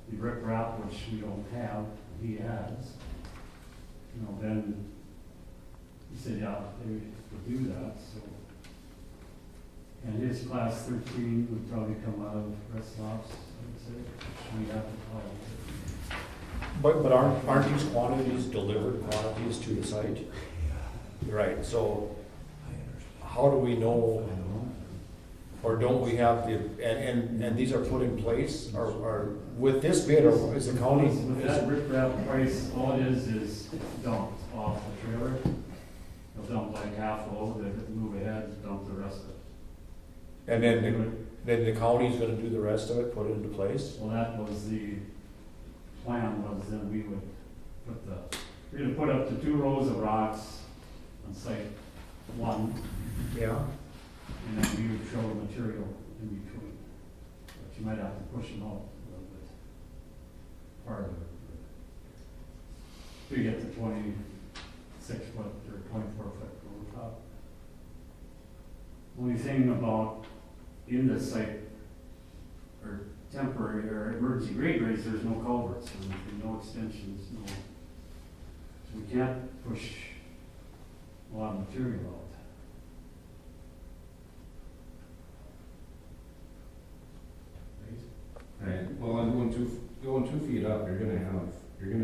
be riprap, which we don't have, he has. You know, then he said, yeah, they would do that, so. And his class 13 would probably come out of rest ops, I would say, which we have to follow. But aren't these quantities delivered quantities to the site? Right, so how do we know, or don't we have the, and these are put in place, or with this bid, or is the county? With that riprap price, all it is dumped off the trailer. They'll dump like half load, they move ahead, dump the rest of it. And then the county's gonna do the rest of it, put it into place? Well, that was the plan, was then we would we're gonna put up to 2 rows of rocks on site 1, Yeah. and then we would show the material in between. But you might have to push them out a little bit. Part of it. To get the 26-foot or 24-foot over top. Only thing about in the site, or temporary or emergency grade raise, there's no culverts, and no extensions, no. So we can't push a lot of material out. Right, well, and going 2 feet up, you're gonna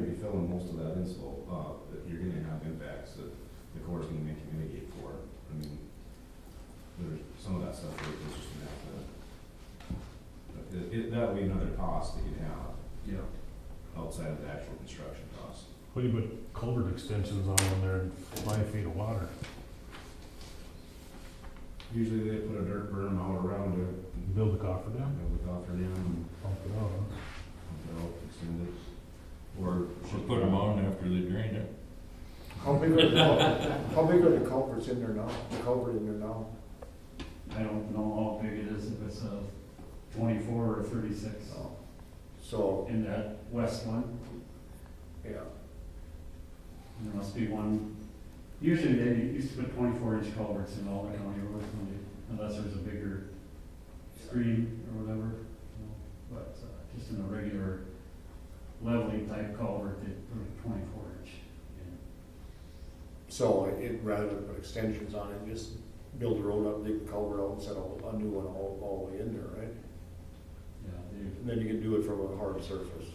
be filling most of that inslope, that you're gonna have impacts that the Corps is gonna make you mitigate for. I mean, there's some of that stuff that it's just gonna have to, that would be another cost that you outside of the actual construction cost. What do you put culvert extensions on when they're in 5 feet of water? Usually they put a dirt berm out around it, Build the coffer dam, build the coffer dam, and pump it out, huh? pump it out, extend it. Or Should put them on after they drain it. How big are the culverts in there now, the culvert in there now? I don't know how big it is, if it's a 24 or 36 So, in that west one. yeah, There must be one, usually they used to put 24-inch culverts in all the county roads, unless there's a bigger stream or whatever. But just in a regular leveling type culvert, they put a 24-inch in. so rather than put extensions on it, just build the road up, dig the culvert out, and set a new one all the way in there, right? Yeah, And then you can do it from a hard surface.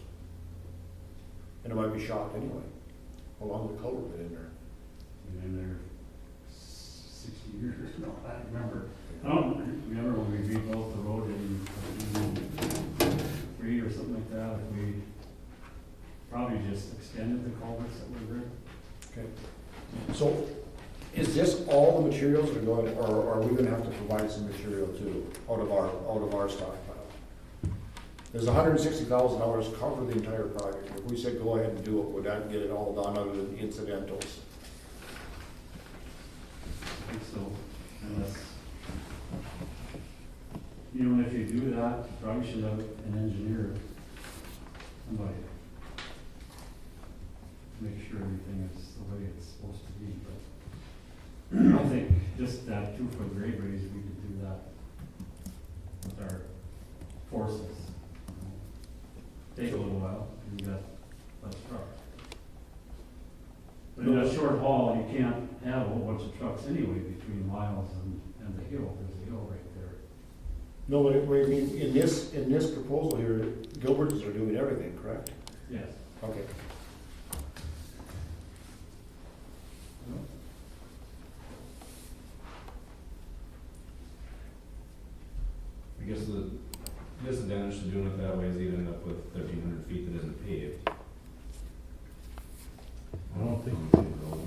And it might be shot anyway, along the culvert bit in there. they've been in there 60 years, no, I don't remember. I don't remember when we rebuilt the road in 3 or something like that, if we probably just extended the culverts that were there. Okay. So, is this all the materials that are going, or are we gonna have to provide some material too, out of our stockpile? Does $160,000 cover the entire project? If we said go ahead and do it, would that get it all done other than incidentals? I think so, unless, if you do that, you probably should have an engineer, somebody, make sure everything is the way it's supposed to be, but I think just that 2-foot grade raise, we could do that with our forces. Take a little while, you got less truck. But in a short haul, you can't have a whole bunch of trucks anyway between Miles and the hill, there's a hill right there. No, but I mean, in this proposal here, Gilbert's are doing everything, correct? Yes. Okay. I guess the disadvantage to doing it that way is you'd end up with 1,300 feet that isn't paved. I don't think,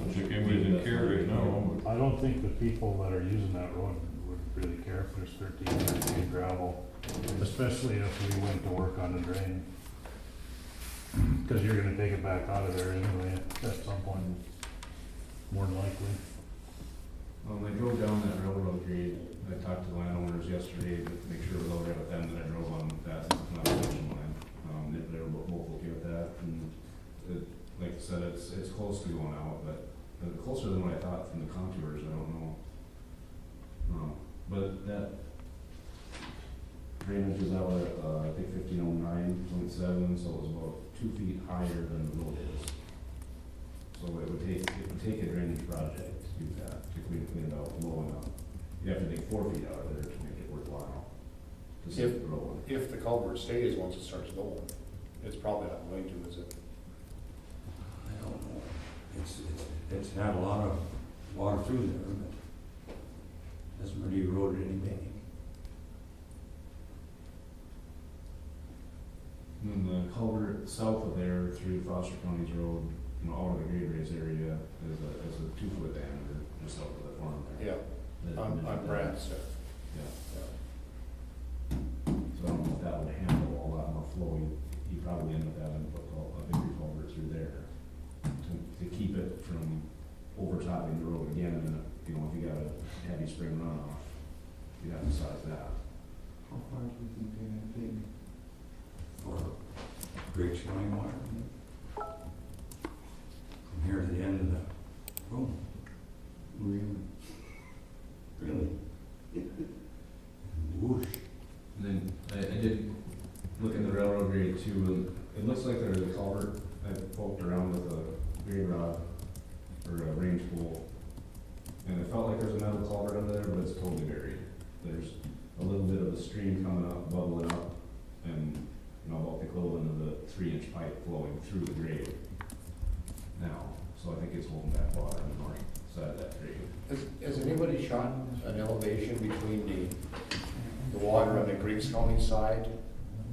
Which again, we didn't care right now. I don't think the people that are using that road would really care if there's 1,300 feet of gravel, especially if we went to work on the drain. Cause you're gonna take it back out of there anyway at some point, more than likely. When I drove down that railroad grade, I talked to the landowners yesterday to make sure it was all right with them that I drove on that, not a section line. They were both okay with that, and like I said, it's close to going out, but closer than what I thought from the contours, I don't know. But that drainage is out at, I think 1509.7, so it was about 2 feet higher than the road is. So it would take a drainage project to do that, to clean it out low enough. You have to take 4 feet out of there to make it worthwhile, to save the road. If the culvert stays once it starts going, it's probably not going to, is it? I don't know. It's had a lot of water through there, but hasn't really eroded any bank. And then the culvert south of there through Foster County's road, out of the grade raise area is a 2-foot diameter just south of the farm there. Yeah, on Brad's stuff. Yeah. So I don't know if that would handle a lot more flow. You probably end up having to put a bigger culvert through there to keep it from overtopping the road again. And if you got a heavy spring runoff, you have to size that. How far do you think they're gonna dig? For Griggs County water. From here to the end of the room. Really? Really? Whoosh. And then I did look in the railroad grade too, and it looks like there's a culvert. I poked around with a grade rod or a range pole, and it felt like there's another culvert under there, but it's totally buried. There's a little bit of a stream coming up, bubbling up, and about the equivalent of the 3-inch pipe flowing through the grade now. So I think it's holding back water on the north side of that grade. Has anybody shot an elevation between the water on the Griggs County side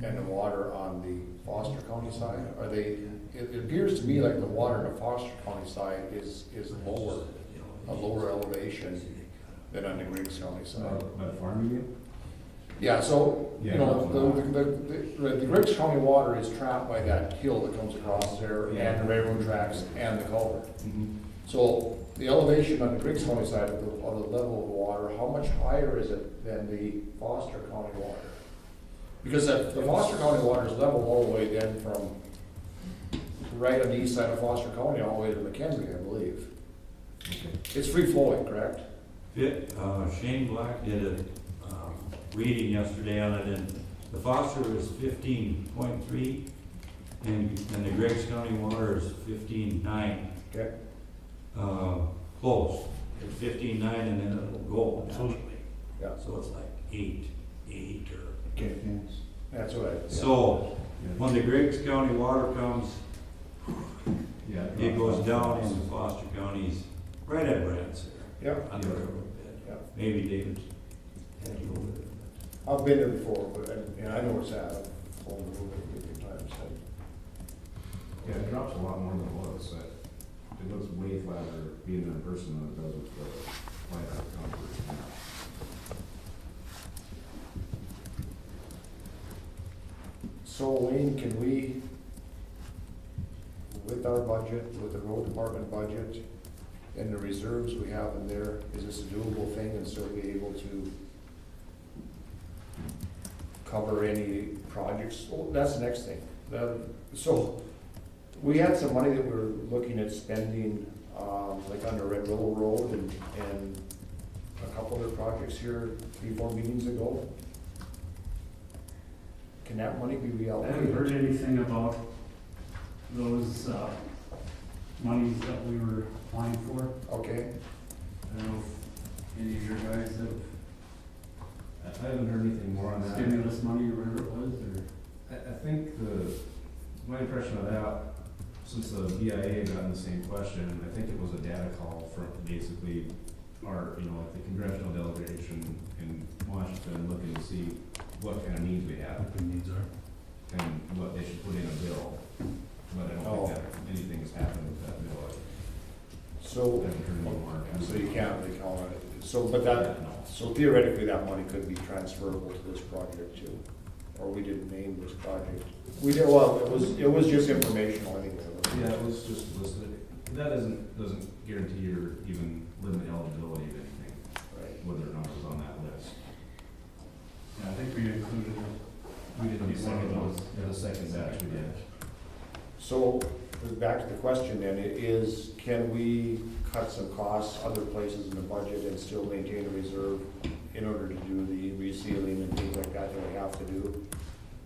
and the water on the Foster County side? Are they, it appears to me like the water on the Foster County side is lower, a lower elevation than on the Griggs County side. By the farm, you mean? Yeah, so, you Yeah. know, the Griggs County water is trapped by that hill that comes across there, and the railroad tracks, and the culvert. So, the elevation on the Griggs County side of the level of the water, how much higher is it than the Foster County water? Because the Foster County water is level all the way then from right on the east side of Foster County all the way to McKenzie, I believe. Okay. It's free flowing, correct? Shane Black did a reading yesterday on it, and the Foster is 15.3, and the Griggs County water is 15.9. Okay. Close, it's 15.9, and then it'll go naturally. Yeah. So it's like 8 or. Okay. That's what I. So, when the Griggs County water comes, Yeah. it goes down into Foster County's, right at Brandt's there. Yeah. On the railroad bed. Yeah. Maybe David's had you over there. I've been there before, but, and I know where it's at, I've flown the road a few times, so. Yeah, it drops a lot more than it was. It looks way flatter being in person than it does with the flight out of concrete. So Wayne, can we, with our budget, with the road department budget, and the reserves we have in there, is this a doable thing and still be able to cover any projects? Oh, that's the next thing. So, we had some money that we were looking at spending, like on the Red Willow Road and a couple other projects here 3-4 meetings ago. Can that money be I haven't reallocated? heard anything about those, monies that we were applying for. Okay, I don't know if any of your guys have I haven't heard anything more on that. stimulus money or whatever it was, or? I think my impression of that, since the BIA got in the same question, I think it was a data call for basically our, like the congressional delegation in Washington looking to see what kind of needs we have What the needs are. and what they should put in a bill. But I don't think that anything has happened with that bill. I so, haven't heard any more. so you can't really count on it. So, but that, No. so theoretically, that money could be transferable to this project too. Or we didn't name this project. We did, well, it was just informational anyway. Yeah, it was just listed. That doesn't guarantee or even limit eligibility of anything, Right. whether or not it was on that list. Yeah, I think we included it. We did on the Be one of second one, those. yeah, the second batch we did. So, back to the question then, it is, can we cut some costs other places in the budget and still maintain a reserve in order to do the resealing and things like that that we have to do?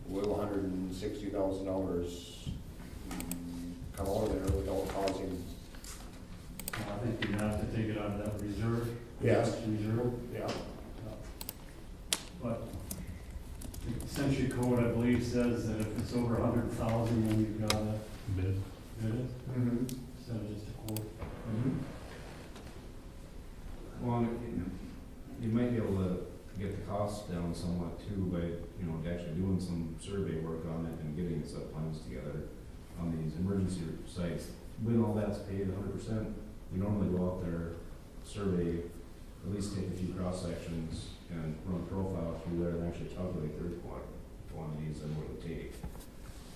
Will $160,000 come out of there without causing? I think you're gonna have to take it out of that reserve. Yes. Reserve, Yeah. but the century code, I believe, says that if it's over 100,000, then you've gotta Bid. bid it, Mm-hmm. instead of just a quote. Well, you might be able to get the costs down somewhat too by, actually doing some survey work on it and getting set plans together on these emergency sites. When all that's paid 100%, we normally go out there, survey, at least take a few cross sections and run a profile through there and actually calculate their quantities and what it would take.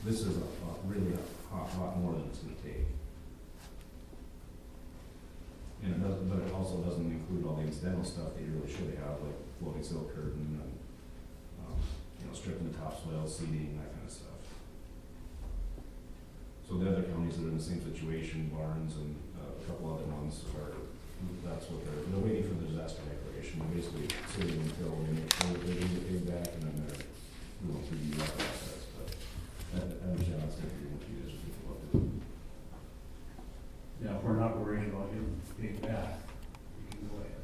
This is really a lot more than it's gonna take. And but it also doesn't include all the incidental stuff that you really should have, like floating silk curtain and, stripping the topsoil, seeding, that kind of stuff. So the other counties that are in the same situation, Barnes and a couple other ones that's what they're waiting for the disaster declaration. They're basically sitting until they make sure they get paid back and then they're going through the process, but I understand that's gonna be what you guys are thinking about doing. Yeah, if we're not worried about getting paid back, we can go ahead.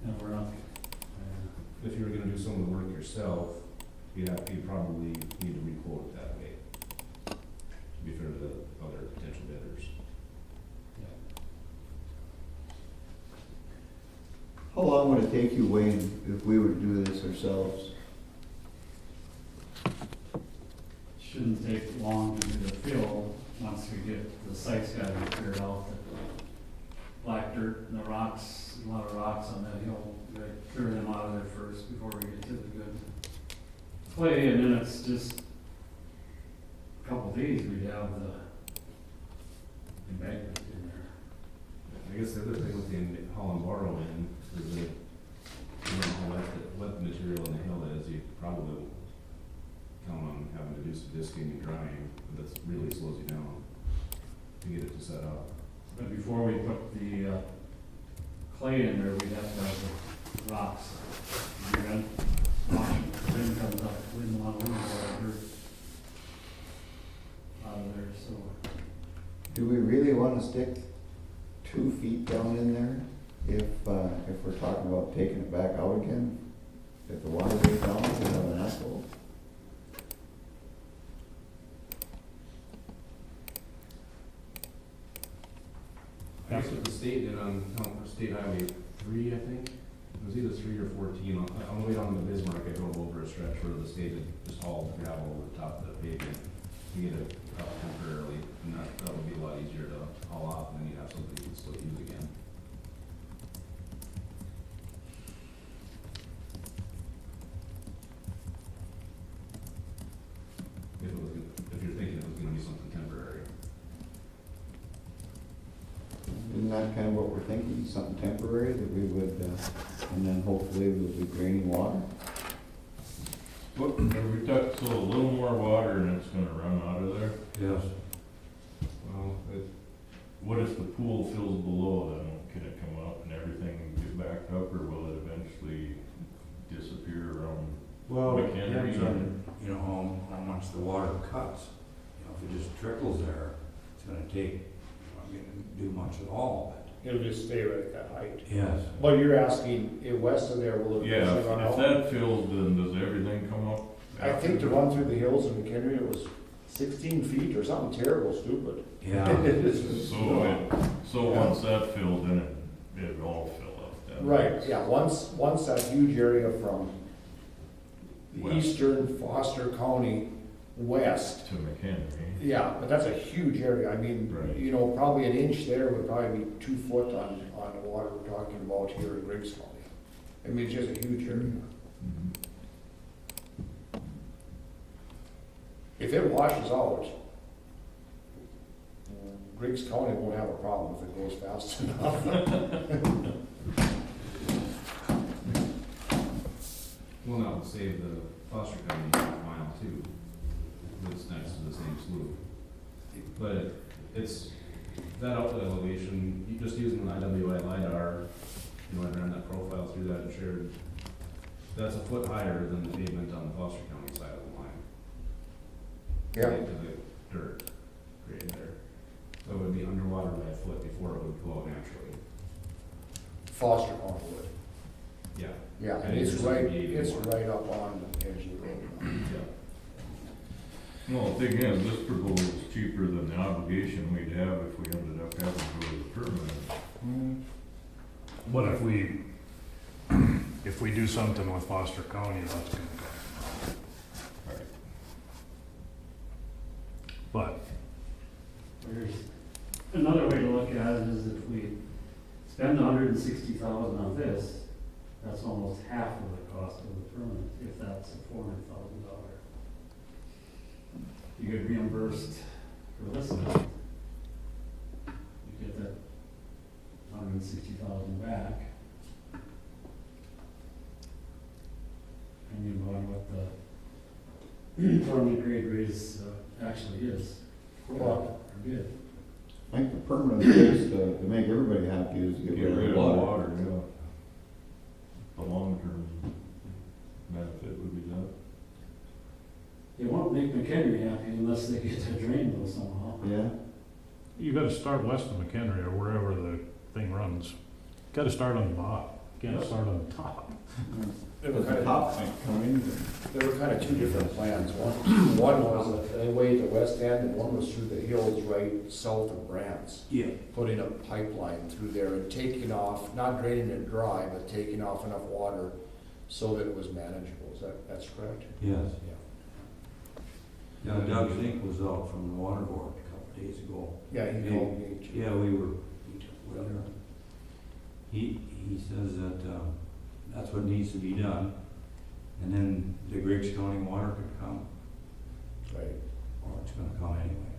And we're not, If you were gonna do some of the work yourself, you'd probably need to re-quote it that way, to be fair to the other potential bidders. How long would it take you, Wayne, if we were to do this ourselves? Shouldn't take long to do the fill, once we get the site's gotta be cleared out. Black dirt, and the rocks, a lot of rocks on that hill, we gotta clear them out of there first before we get to the good clay, and then it's just a couple days, we'd have the embankment in there. I guess the other thing with the hauling borrow in is that, you know, how wet the material in the hill is, you probably count on having to do some disking and drying, but that really slows you down to get it to set up. But before we put the clay in there, we'd have to have the rocks. And then, wind comes up, wind, a lot of wind, dirt out of there, so. Do we really wanna stick 2 feet down in there if we're talking about taking it back out again? If the water goes down, we have an asphalt. That's what the state did on State Highway 3, I think. It was either 3 or 14. On the way down to Bismarck, I drove over a stretch where the state had just hauled gravel over the top of the pavement to get it up temporarily. And that would be a lot easier to haul off, and then you'd have something you could still use again. If you're thinking it was gonna be something temporary. Isn't that kind of what we're thinking, something temporary that we would, and then hopefully we'll be draining water? What, have we got, so a little more water and it's gonna run out of there? Yes. Well, What if the pool fills below then? Can it come up and everything get backed up, or will it eventually disappear around? Well, We it can't depends read on, you know, how much the water cuts. You know, if it just trickles there, it's gonna take, not gonna do much at all, It'll just stay right at that height. but yes. But you're asking, west of there, will it Yeah, eventually run if out? that fills, then does everything come up? I think to run through the hills in McHenry, it was 16 feet or something terrible, stupid. Yeah. It is- So once that fills, then it all fill up then? Right, yeah, once that huge area from the West. eastern Foster County west, To McHenry? yeah, but that's a huge area. I mean, Right. you know, probably an inch there would probably be 2 foot on the water we're talking about here in Griggs County. I mean, it's just a huge area. Mhm. If it washes out, Griggs County won't have a problem if it goes fast enough. well, that would save the Foster County half mile too. That's next to the same slough. But it's, that outlet elevation, you just using the IWI LiDAR, you know, I ran that profile through that and shared, that's a foot higher than the pavement on the Foster County side of the line. Yeah, To the dirt grade there. So it would be underwater by a foot before it would go out naturally. Foster County would. Yeah. Yeah, And it's it's right, just like it's 81. right up on the edge of the road. Yeah. Well, the thing is, this proposal is cheaper than the obligation we'd have if we ended up having to go to the permanent. But if we do something with Foster County, that's gonna cost. Right. But, There's another way to look at it is if we spend $160,000 on this, that's almost half of the cost of the permit, if that's a $400,000. You get reimbursed for this amount. You get that 160,000 back. And you go on what the permanent grade raise actually is. Well, Good. I think the permanent fix to make everybody happy is to Get get rid of water. yeah. The long-term benefit would be that. It won't make McHenry happy unless they get their drain bill somehow. Yeah, you gotta start west of McHenry or wherever the thing runs. Gotta start on the bottom. Can't start on the top. There were But the kind top might come in, of two different plans. One was away at the west end, and one was through the hills right south of Brant's. Yeah. Putting a pipeline through there and taking off, not draining it dry, but taking off enough water so that it was manageable. That's correct? Yes. Yeah. Yeah, Doug Zink was out from the water board a couple days ago. Yeah, he called me. Yeah, we were there. He says that, that's what needs to be done. And then the Griggs County water could come, Right. or it's gonna come anyway.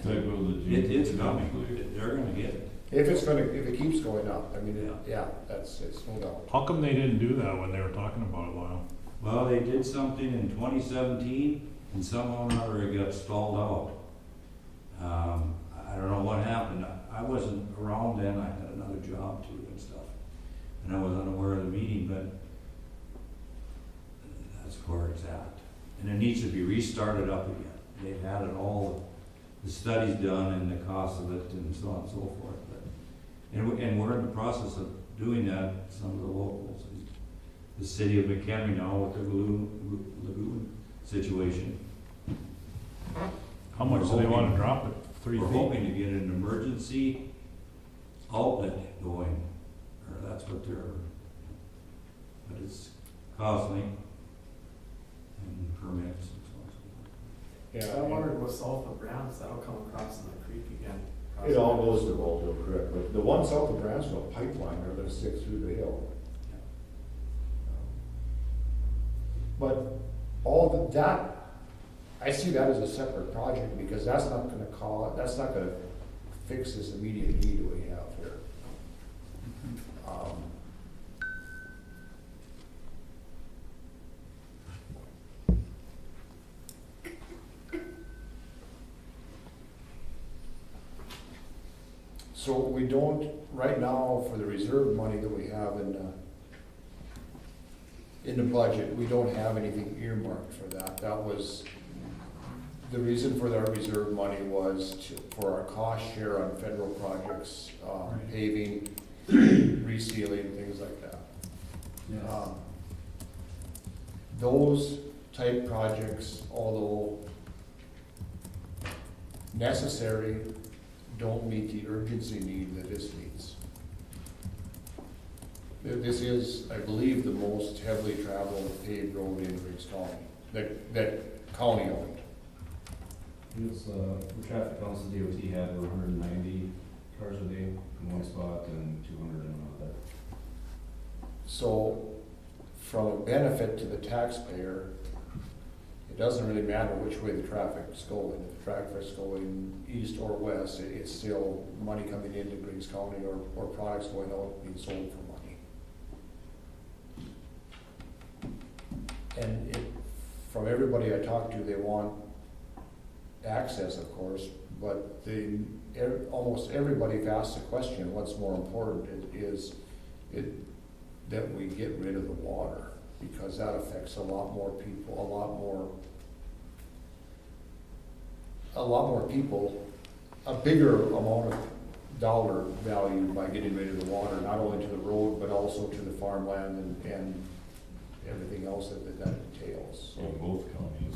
Type of the It's coming, they're gonna get it. If it keeps going up, I mean, it's no doubt. How come they didn't do that when they were talking about it, Lyle? Well, they did something in 2017, and somehow or another it got stalled out. I don't know what happened. I wasn't around then. I had another job too and stuff, and I was unaware of the meeting. But that's where it's at, and it needs to be restarted up again. They've had it all, the studies done and the cost of it, and so on and so forth. But and we're in the process of doing that. Some of the locals. The city of McHenry now with the lagoon situation. How much do they want to drop it? 3 We're feet? hoping to get an emergency outlet going, or that's what they're, but it's costly and permits and so on and so forth. Yeah. I wondered what's south of Browns, that'll come across in the creek again. It all goes to Rockville, correct, but the one south of Bransville pipeline, they're gonna stick through the hill. But all that, I see that as a separate project, because that's not gonna fix this immediate need we have here. So we don't, right now, for the reserve money that we have in the budget, we don't have anything earmarked for that. That was, the reason for our reserve money was for our cost share on federal projects, paving, resealing, things like that. Those type projects, although necessary, don't meet the urgency need that this meets. This is, I believe, the most heavily traveled paved road in Griggs County, that county owned. It was, the traffic counts the DOT had were 190 cars a day in one spot and 200 in another. So, from a benefit to the taxpayer, it doesn't really matter which way the traffic's going. If the traffic's going east or west, it's still money coming into Griggs County or products going out being sold for money. And from everybody I talk to, they want access, of course, but almost everybody's asked the question, what's more important is that we get rid of the water, because that affects a lot more people, a lot more people, a bigger amount of dollar value by getting rid of the water, not only to the road, but also to the farmland and everything else that entails. In both counties.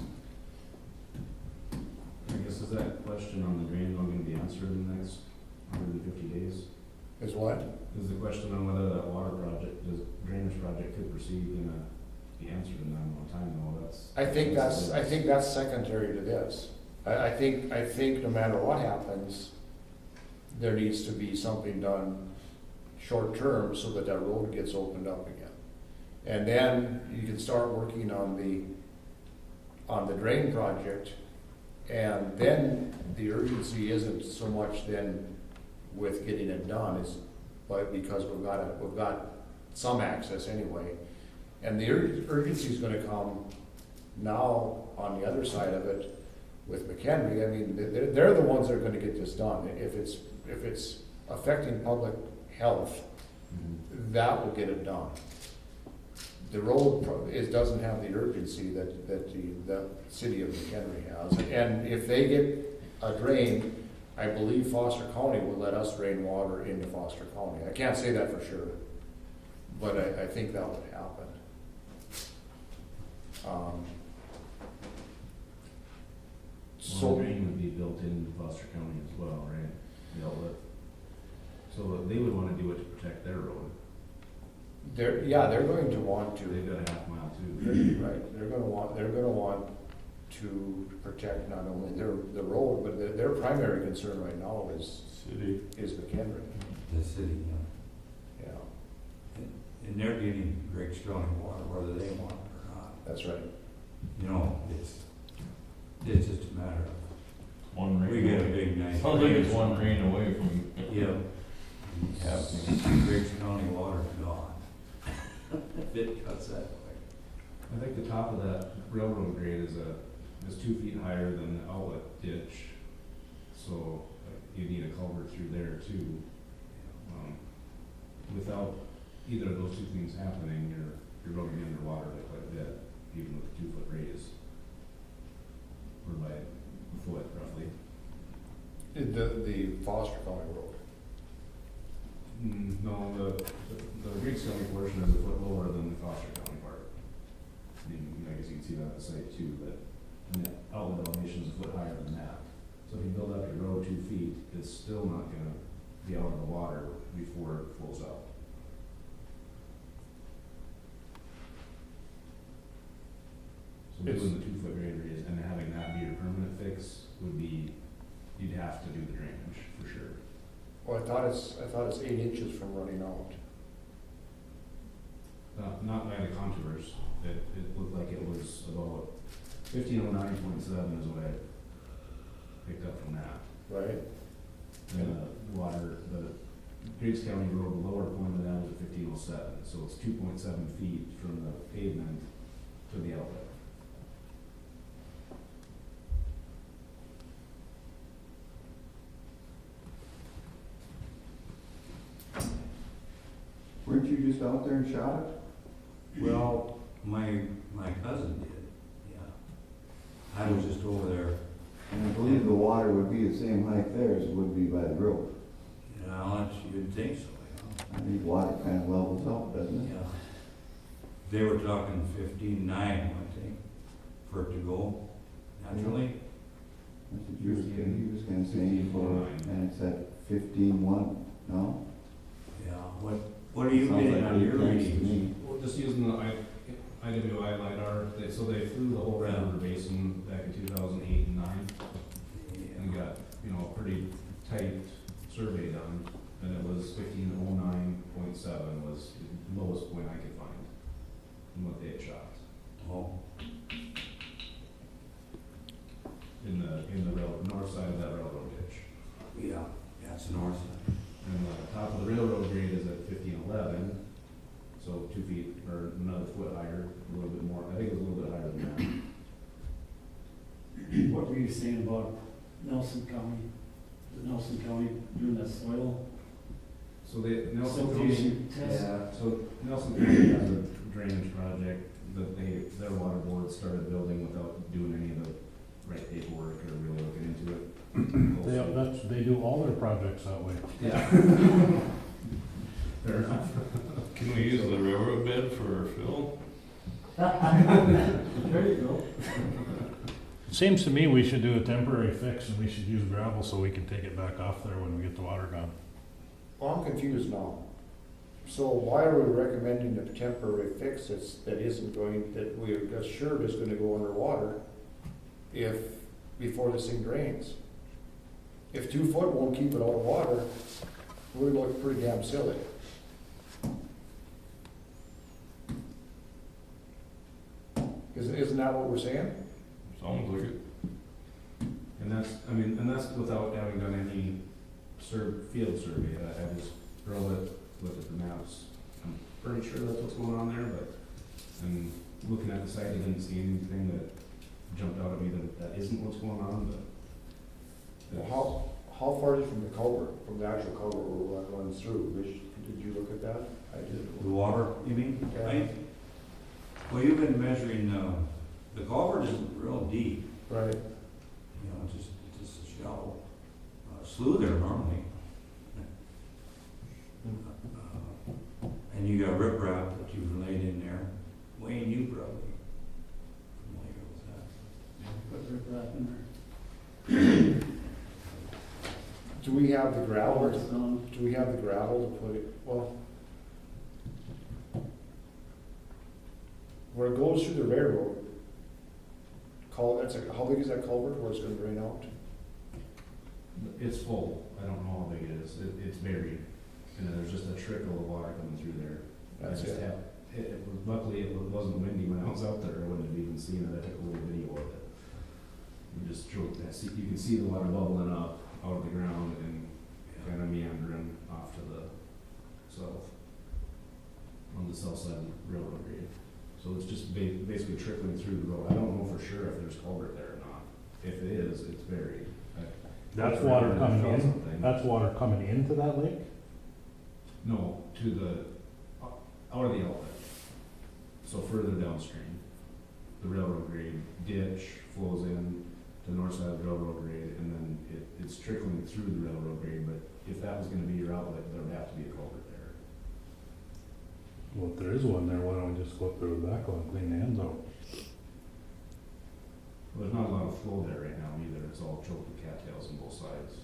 I guess is that question on the drain not going to be answered in the next 150 days? Is what? Is the question on whether that water project, this drainage project could proceed be answered in that amount of time? No, that's. I think that's secondary to this. I think no matter what happens, there needs to be something done short term so that that road gets opened up again. And then you can start working on the drain project, and then the urgency isn't so much then with getting it done, but because we've got some access anyway. And the urgency is gonna come now on the other side of it with McHenry. I mean, they're the ones that are gonna get this done. If it's affecting public health, that will get it done. The road doesn't have the urgency that the city of McHenry has. And if they get a drain, I believe Foster County will let us drain water into Foster County. I can't say that for sure. but I think that would happen. One So, drain would be built into Foster County as well, right? The outlet. So they would wanna do it to protect their road. they're going to want to. They've got a half mile too. Right, they're gonna want to protect not only the road, but their primary concern right now is McHenry. The city, Yeah, and they're getting Griggs County water whether they want it or not. that's right. You know, it's just a matter of, One rain. we get a big nice. Sounds like it's one rain away from. Yeah. Griggs County water's gone. If it cuts that way. I think the top of that railroad grade is 2 feet higher than the outlet ditch. So you need a culvert through there too. Without either of those two things happening, you're running underwater by quite a bit, even with a 2-foot raise. Or by a foot roughly. The Foster County Road. No, the Griggs County portion is a foot lower than the Foster County part. I guess you can see that at the site too, but the outlet elevation is a foot higher than that. So if you build up your road 2 feet, it's still not gonna be out of the water before it flows out. So It's- doing the 2-foot grade raise and having that be your permanent fix would be, you'd have to do the drainage for sure. Well, I thought it's 8 inches from running out. Not by the contours, it looked like it was about 1509.7 is what I picked up from that. Right? And the Griggs County Road, the lower point of that was at 1507, so it's 2.7 feet from the pavement to the outlet. Weren't you just out there and shot it? Well, my cousin did, yeah. I was just over there, And I believe the water would be the same height there as it would be by the road. you know, you'd think so, you I think water kind of levels out, doesn't know. it? Yeah. They were talking 15.9, I think, for it to go naturally. That's what you was gonna say before, and it's at 15.1, no? Yeah, what are you Sounds getting like on your pretty close to readings? me. Well, just using the IWI LiDAR, so they flew the whole Red River Basin back in 2008 and 9, and got, a pretty tight survey done, and it was 1509.7 was the lowest point I could find in what they had shot. Oh, In the north side of that railroad ditch. yeah, it's the north side. And the top of the railroad grade is at 1511, so 2 feet or another foot higher, a little bit more, I think it was a little bit higher than that. What were you saying about Nelson County? The Nelson County doing that soil So Nelson County, siltation test? so Nelson County has a drainage project that their water board started building without doing any of the right paperwork or really looking into it. They do all their projects that way. Yeah. Fair enough. Can we use the railroad bed for fill? There you go. It seems to me we should do a temporary fix and we should use gravel so we can take it back off there when we get the water gone. Well, I'm confused now. So why are we recommending a temporary fix that we are assured is gonna go underwater before this thing drains? If 2 foot won't keep it out of water, we look pretty damn silly. Isn't that what we're saying? Sounds like it. And that's without having done any field survey. I just drove it, looked at the maps. I'm pretty sure that's what's going on there, but, and looking at the site, I didn't see anything that jumped out at me that isn't what's going on, but. Well, how far is it from the culvert, from the actual culvert where it runs through? Rich, did you look at that? I did. The water, you mean? Yeah. Right? Well, you've been measuring, the culvert isn't real deep, Right. just a shallow slough there normally. And And you got riprap that you've laid in there. Wayne, you probably familiar with that. Put riprap in Do we have the there. gravel, Stone. do we have the gravel to put it, well, where it goes through the railroad, how big is that culvert where it's gonna drain out? It's full, I don't know how big it is, it's buried, and there's just a trickle of water coming through there. That's I just it. luckily, it wasn't windy when I was out there, I wouldn't have even seen it, I took a little video of it. You just drove that, you can see the water bubbling up out of the ground and kind of meandering off to the south, on the south side of the railroad grade. So it's just basically trickling through the road. I don't know for sure if there's culvert there or not. If it is, it's buried. That's water coming in, Something. that's water coming into that lake? No, to the, out of the outlet. So further downstream, the railroad grade ditch flows in to the north side of the railroad grade, and then it's trickling through the railroad grade, but if that was gonna be your outlet, there would have to be a culvert there. Well, if there is one there, why don't we just go up there with a backhoe and clean the ends out? Well, there's not a lot of flow there right now either, it's all choked with cattails on both sides.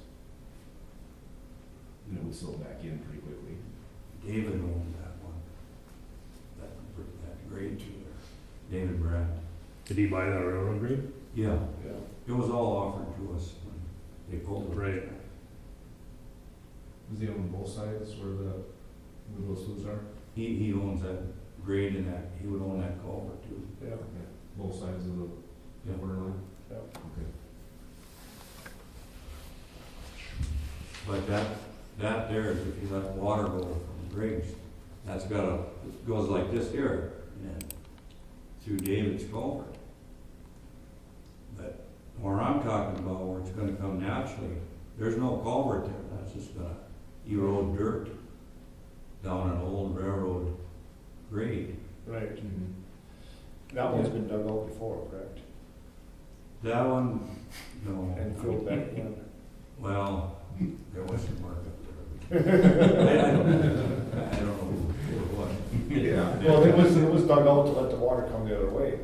And it would silt back in pretty quickly. David owned that one. That grade to there. David Brandt. Did he buy that railroad grade? Yeah, Yeah. it was all offered to us when they pulled it. Right. Does he own both sides where those sloughs are? He owns that grade and that, he would own that culvert too. Yeah. Both sides of the water line? Yeah. Okay. But that there, is if you let water go from Griggs, that's goes like this here, and then through David's culvert. But where I'm talking about, where it's gonna come naturally, there's no culvert there, that's just gonna erode dirt down an old railroad grade. Right. That one's been dug out before, correct? That one, no. And filled back in. Well, there was some work up there. I don't know who or what. Yeah. Well, it was dug out to let the water come the other way.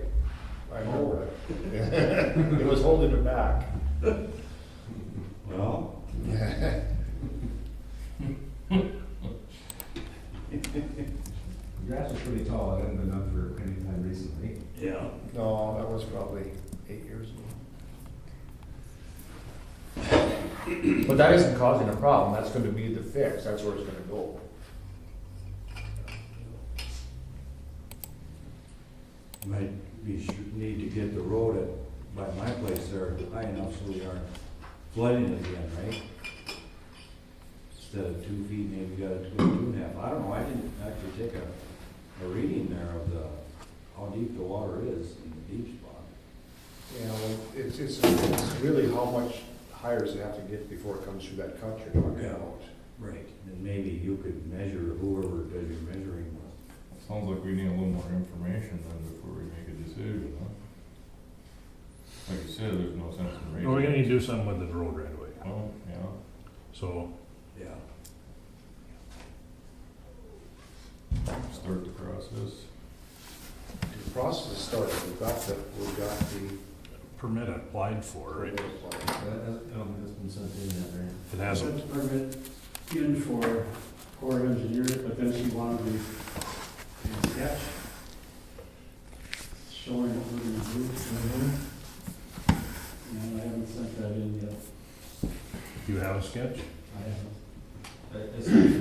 I know that. It was holding it back. Well, The grass was pretty tall, it hadn't been done for any time recently. yeah. No, that was probably 8 years ago. But that isn't causing a problem, that's gonna be the fix, that's where it's gonna go. Need to get the road by my place there high enough so we aren't flooding again, right? Instead of 2 feet, maybe we gotta go 2.5. I don't know, I didn't actually take a reading there of how deep the water is in the deep spot. You know, it's really how much higher does it have to get before it comes through that cut you're talking Yeah. about. Right. And maybe you could measure, whoever does your measuring with. Sounds like we need a little more information then before we make a decision, huh? Like you said, there's no sense in raising. No, we're gonna need to do something with the road right away. Oh, yeah. So, Yeah. Start the process. The process is started, we've got the permit applied for, right? I don't think that's been sent in yet, right? It hasn't. Sent the permit in for Corps of Engineers, but then she wanted the sketch showing what we're gonna do. And I haven't sent that in yet. You have a sketch? I haven't. I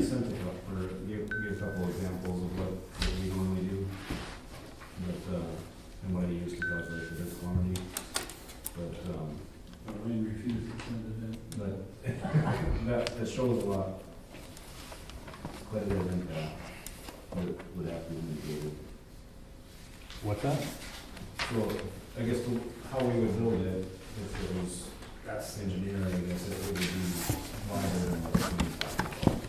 sent it up for, give a couple examples of what we normally do. But, and what I use to calculate the dirt quantity. But, But Wayne refused to send it in. but that shows a lot. Quite a bit of impact that would have to be mitigated. What's that? So, I guess how we would build it, if it was engineering, I guess it would be wider than what we talked about.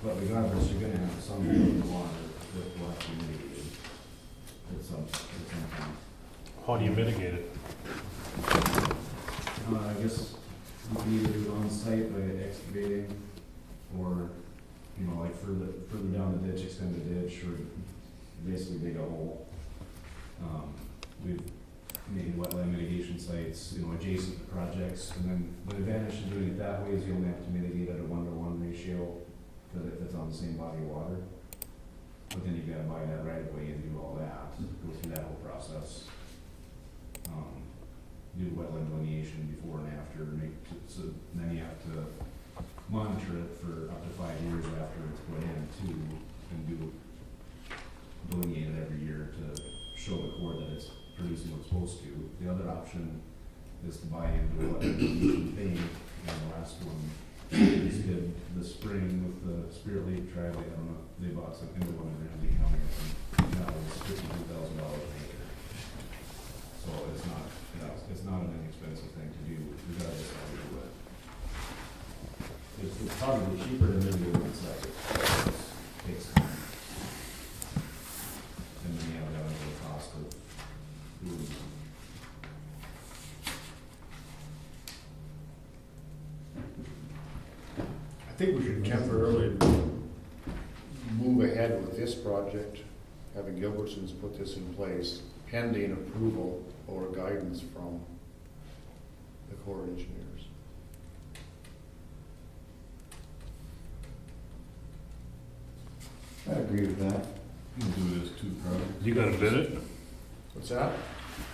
But regardless, you're gonna have some of the water that will have to be mitigated at some time. How do you mitigate it? I guess you can either do it on site by excavating, or, like further further down the ditch, extend the ditch, or basically dig a hole. We've made wetland mitigation sites, adjacent to projects, and then the advantage to doing it that way is you only have to mitigate at a 1-to-1 ratio, because if it's on the same body of water. But then you gotta buy that right away and do all that, go through that whole process. Do wetland delineation before and after, so then you have to monitor it for up to 5 years after it's put in too, and delineate it every year to show the Corps that it's producing what it's supposed to. The other option is to buy into what we paying, and the last one is did the spring with the Spirit Lake Tribe. I don't know, they bought some into one in Ramsey County, and that was $52,000 an acre. So it's not an inexpensive thing to do, regardless of how you do it. It's probably cheaper than maybe one site. It takes time. And then you have that other cost of doing them. I think we should temporarily move ahead with this project, having Gilbertson's put this in place, pending approval or guidance from the Corps of Engineers. I agree with that. We'll do it as two projects. You gotta bid it? What's that?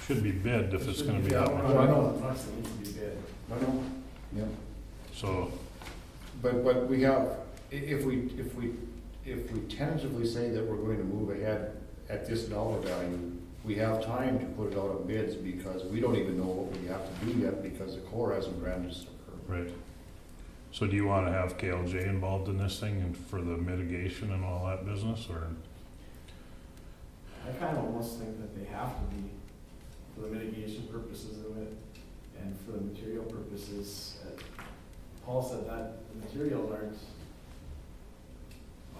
Should be bid if it's gonna be Yeah, that I much. know. Trucks that need to be bid. I know, Yep. So, but we have, if we tentatively say that we're going to move ahead at this dollar value, we have time to put it out on bids, because we don't even know what we have to do yet, because the Corps hasn't granted us a permit. right. So do you wanna have KLJ involved in this thing and for the mitigation and all that business, or? I kind of almost think that they have to be, for the mitigation purposes of it, and for the material purposes. Paul said that the materials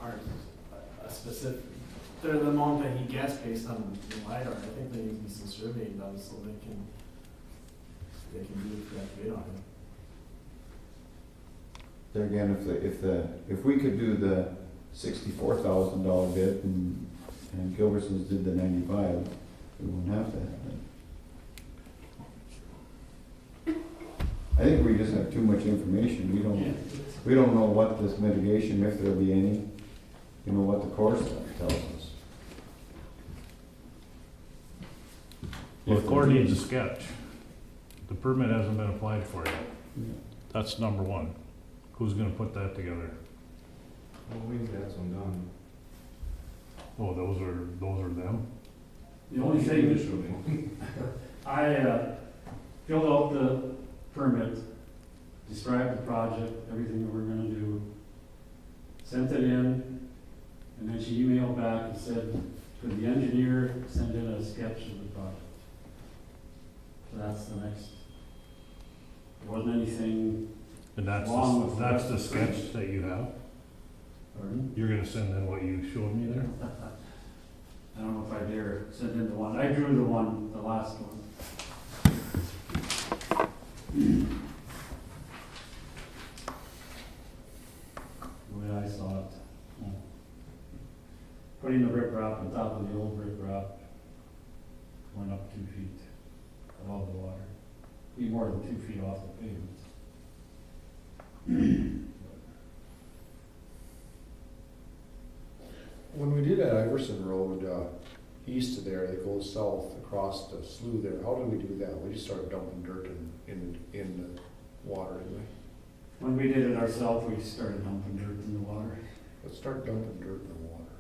aren't a specific, they're the amount that he gets based on the LiDAR. I think there needs to be some surveying done so they can do the correct bid on it. There again, if we could do the $64,000 bid and Gilbertson's did the 95, we wouldn't have to have that. I think we just have too much information. We don't know what this mitigation, if there'll be any, what the Corps tells us. Well, the Corps needs a sketch. The permit hasn't been applied for yet. That's number one. Who's gonna put that together? Well, we've got some done. Oh, those are them? The only thing, I filled out the permit, described the project, everything that we're gonna do, sent it in, and then she emailed back and said, could the engineer send in a sketch of the project? So that's the next. There wasn't anything, And that's Along with that's the the sketch that you have? pardon? You're gonna send in what you showed me there? I don't know if I dare send in the one, I drew the last one. The way I saw it. Putting the riprap on top of the old riprap, going up 2 feet above the water. Be more than 2 feet off the pavement. When we did Iverson Road, east of there, that goes south across the slough there, how did we do that? We just started dumping dirt in the water, didn't we? When we did it ourselves, we started dumping dirt in the water. Let's start dumping dirt in the water.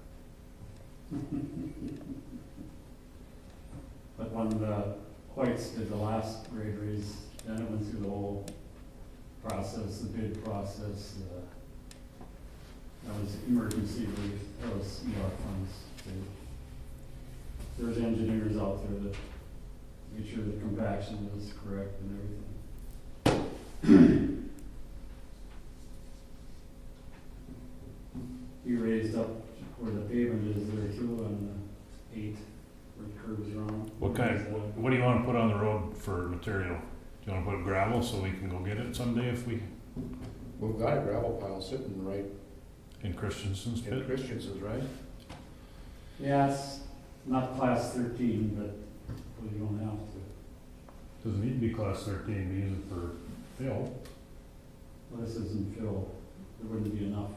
But when the Whites did the last grade raise, then it went through the whole process, the bid process, that was emergency relief, that was ER funds. There's engineers out there that make sure the compaction is correct and everything. He raised up where the pavement is there too, on the 8, where the curve is wrong. What do you wanna put on the road for material? Do you wanna put gravel so we can go get it someday if we? We've got a gravel pile sitting right In Christensen's In pit? Christensen's, right? Yeah, it's not class 13, but we don't have to. Doesn't need to be class 13, we use it for fill. Well, this isn't fill, there wouldn't be enough.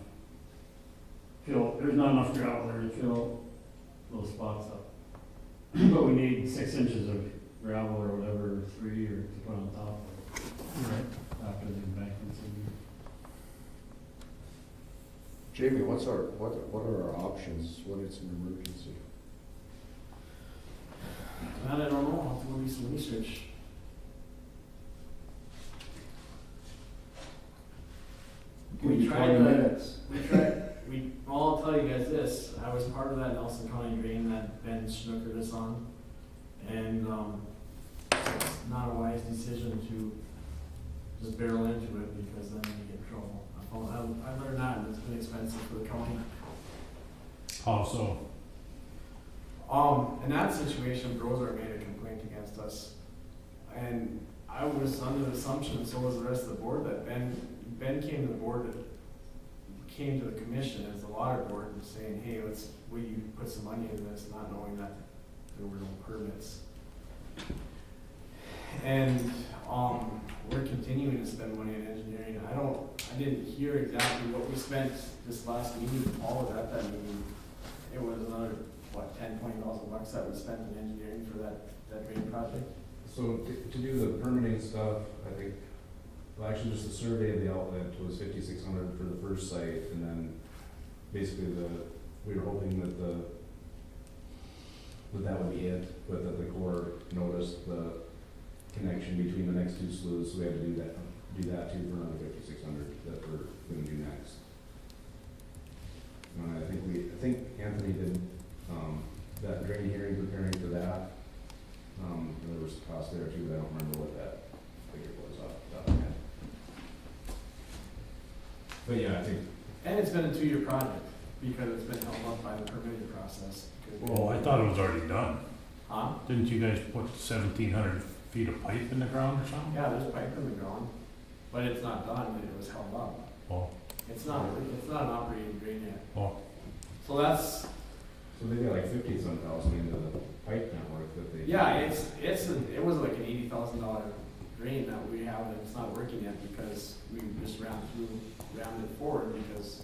Fill, there's not enough gravel there to fill those spots up. But we need 6 inches of gravel or whatever, or 3, or to put on top of Right. it after the embankment's in. Jamie, what are our options when it's an emergency? I don't know, I'll have to do some research. Give you tried 20 to- minutes. Well, I'll tell you guys this, I was part of that Nelson County drain that Ben snookered us on. And, it's not a wise decision to just barrel into it because then you get in trouble. I learned that, and it's been expensive for the county. How so? In that situation, Brozar made a complaint against us. And I was under the assumption, so was the rest of the board, that Ben came to the board, came to the commission as the water board and saying, hey, will you put some money into this, not knowing that there were no permits. And, we're continuing to spend money on engineering. I didn't hear exactly what we spent this last meeting. Paul was at that meeting. It was another, $10,000-$20,000 that we spent on engineering for that drain project. So to do the permitting stuff, I think, well, actually just the survey of the outlet was 5,600 for the first site, and then basically we were hoping that that would be it, but that the Corps noticed the connection between the next 2 sloughs, so we had to do that too for another 5,600 that we're gonna do next. I think Anthony did, that drain hearing preparing for that. There was cost there too, but I don't remember what that figure was off the top of my head. But yeah, I think, And it's been a 2-year project because it's been held up by the permitting process. Well, I thought it was already done. Huh? Didn't you guys put 1,700 feet of pipe in the ground or something? Yeah, there's pipe in the ground, but it's not done, it was held up. Oh, It's not an operating drain yet. oh, So that's, so they got like 50-some thousand into the pipe network that they. yeah, it was like an $80,000 drain that we have, and it's not working yet because we just rammed it forward because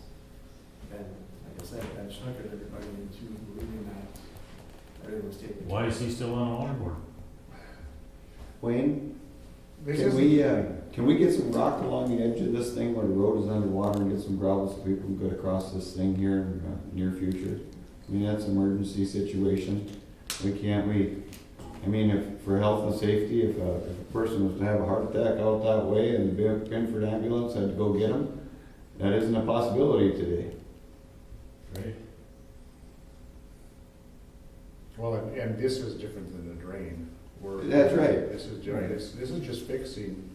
Ben, like I said, Ben snookered everybody into believing that everything was taken. why is he still on the water board? Wayne, This can isn't- can we get some rock along the edge of this thing where the road is underwater and get some gravel so people can get across this thing here in the near future? I mean, that's an emergency situation. I mean, if, for health and safety, if a person was to have a heart attack out that way and the Benford ambulance had to go get them, that isn't a possibility today. Right. Well, and this is different than the drain. That's right. This is different, this is just fixing.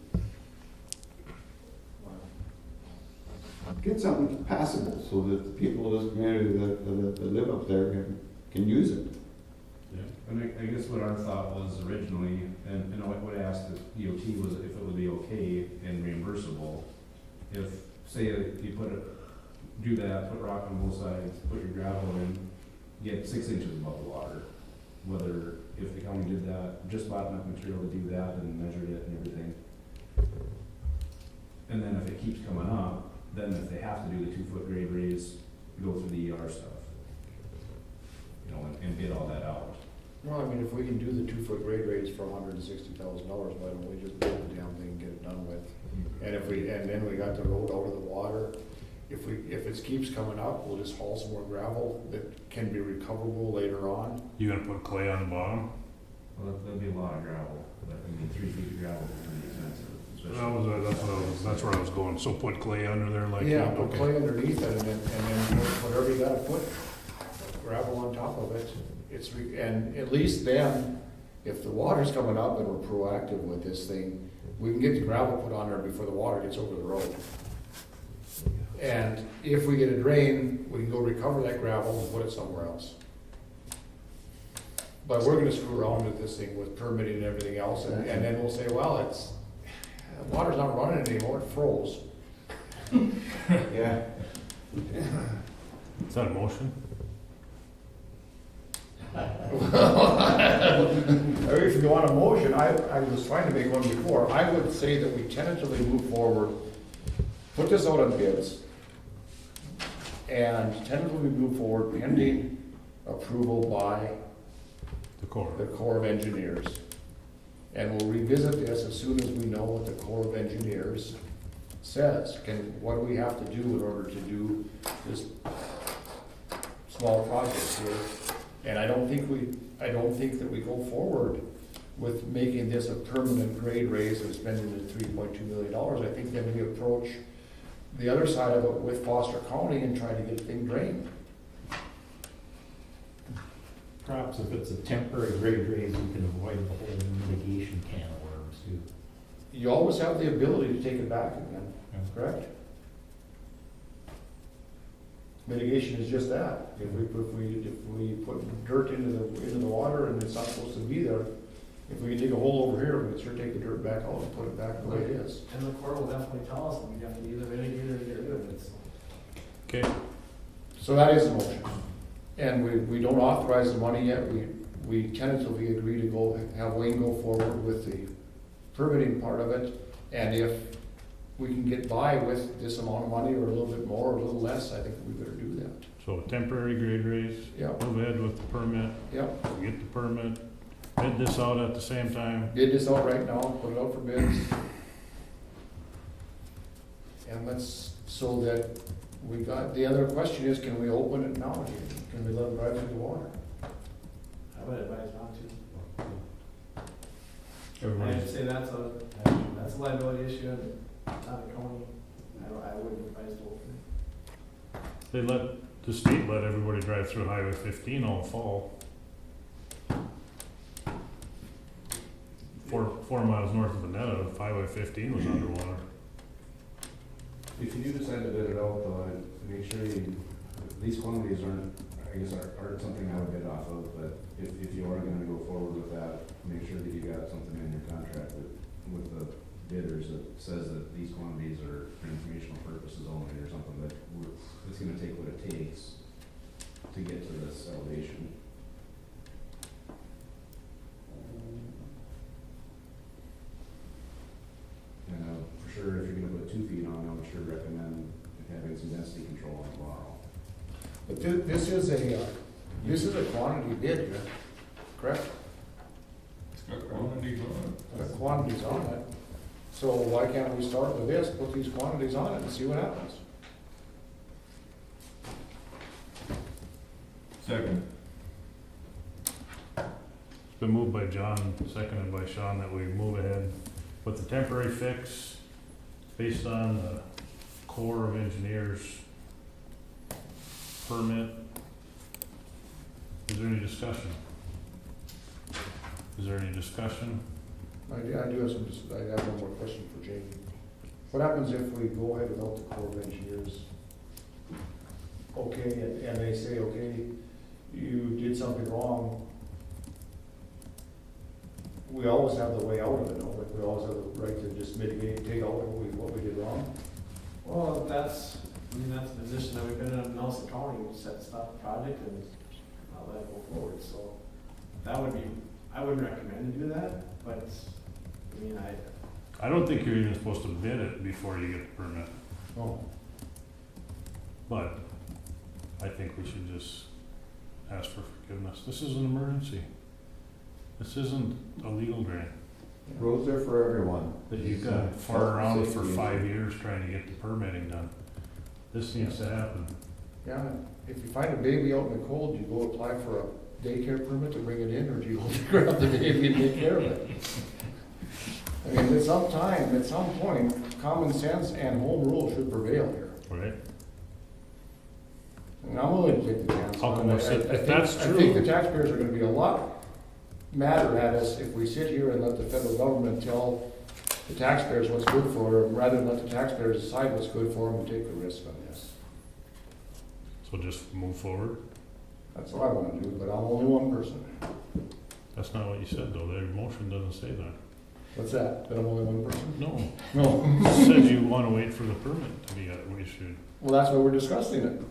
Get something passable so that the people of this community that live up there can use it. Yeah, and I guess what our thought was originally, and I would ask if DOT was, if it would be okay and reimbursable, if, say, you do that, put rock on both sides, put your gravel in, get 6 inches above the water, whether, if the county did that, just bought enough material to do that and measured it and everything. And then if it keeps coming up, then if they have to do the 2-foot grade raise, go through the ER stuff. You know, and bid all that out. Well, I mean, if we can do the 2-foot grade raise for $160,000, why don't we just build the damn thing and get it done with? And then we got the road out of the water. If it keeps coming up, we'll just haul some more gravel that can be recoverable later on. You gonna put clay on the bottom? Well, that'd be a lot of gravel, but I mean, 3 feet of gravel is pretty expensive, especially. That's where I was going, so put clay under there like. Yeah, that, put okay. clay underneath it and then whatever you gotta put, gravel on top of it. And at least then, if the water's coming up and we're proactive with this thing, we can get the gravel put on there before the water gets over the road. And if we get a drain, we can go recover that gravel and put it somewhere else. But we're gonna screw around with this thing with permitting and everything else, and then we'll say, well, water's not running anymore, it froze. Yeah. Is that a motion? If you want a motion, I was trying to make one before, I would say that we tentatively move forward, put this out on bids, and tentatively move forward pending approval by The core. the Corps of Engineers. And we'll revisit this as soon as we know what the Corps of Engineers says. What do we have to do in order to do this small project here? And I don't think that we go forward with making this a permanent grade raise and spending the $3.2 million. I think that we approach the other side of it with Foster County and try to get the thing drained. Perhaps if it's a temporary grade raise, you can avoid the whole mitigation can of worms too. You always have the ability to take it back again, correct? Mitigation is just that. If we put dirt into the water and it's not supposed to be there, if we can dig a hole over here, we can sure take the dirt back out and put it back the way it is. And the Corps will definitely tell us, we have to either mitigate or get rid of it, so. Okay, So that is the motion. And we don't authorize the money yet. We tentatively agree to go, have Wayne go forward with the permitting part of it. And if we can get by with this amount of money or a little bit more or a little less, I think we better do that. so temporary grade raise, Yep, move ahead with the permit, yep. we get the permit, bid this out at the same time. Bid this out right now, put it out for bids. And let's, so that we got, the other question is, can we open it now? Can we let it drive through the water? I would advise not to. I'd Everybody's, say that's a liability issue, and not a county, I wouldn't advise to open it. the state let everybody drive through Highway 15 all fall. 4 miles north of Veneta, Highway 15 was underwater. If you do decide to bid it out, though, make sure these quantities aren't something I would bid off of, but if you are gonna go forward with that, make sure that you got something in your contract with the bidders that says that these quantities are for informational purposes only, or something, that it's gonna take what it takes to get to this elevation. And for sure, if you're gonna put 2 feet on, I would sure recommend having some density control on the bottom. But this is a quantity bid here, correct? It's got quantities on it. The quantities on it. So why can't we start with this, put these quantities on it and see what happens? Second. It's been moved by John, seconded by Sean, that we move ahead with the temporary fix based on the Corps of Engineers permit. Is there any discussion? Is there any discussion? I do have I have one more question for Jamie. What happens if we go ahead without the Corps of Engineers? Okay, and they say, okay, you did something wrong. We always have the way out of it, no? Like, we always have the right to just mitigate, take out what we did wrong. Well, that's the position that we've been in Nelson County, we just had to stop the project and not let it go forward, so that would be, I wouldn't recommend to do that, but, I mean, I don't think you're even supposed to bid it before you get the permit, Oh, but I think we should just ask for forgiveness. This is an emergency. This isn't a legal drain Roads are for everyone. that you've got far around for 5 years trying to get the permitting done. This needs to happen. yeah, if you find a baby out in the cold, do you go apply for a daycare permit to bring it in, or do you go grab the baby and take care of it? I mean, at some point, common sense and home rule should prevail here. Right? And I'm willing to take the chance. How come I said- if that's I think true- the taxpayers are gonna be a lot madder at us if we sit here and let the federal government tell the taxpayers what's good for them, rather than let the taxpayers decide what's good for them and take the risk on this. So just move forward? That's what I wanna do, but I'm only one person. That's not what you said, though. Their motion doesn't say that. What's that? That I'm only one person? No, No. you said you wanna wait for the permit to be issued. Well, that's why we're discussing it.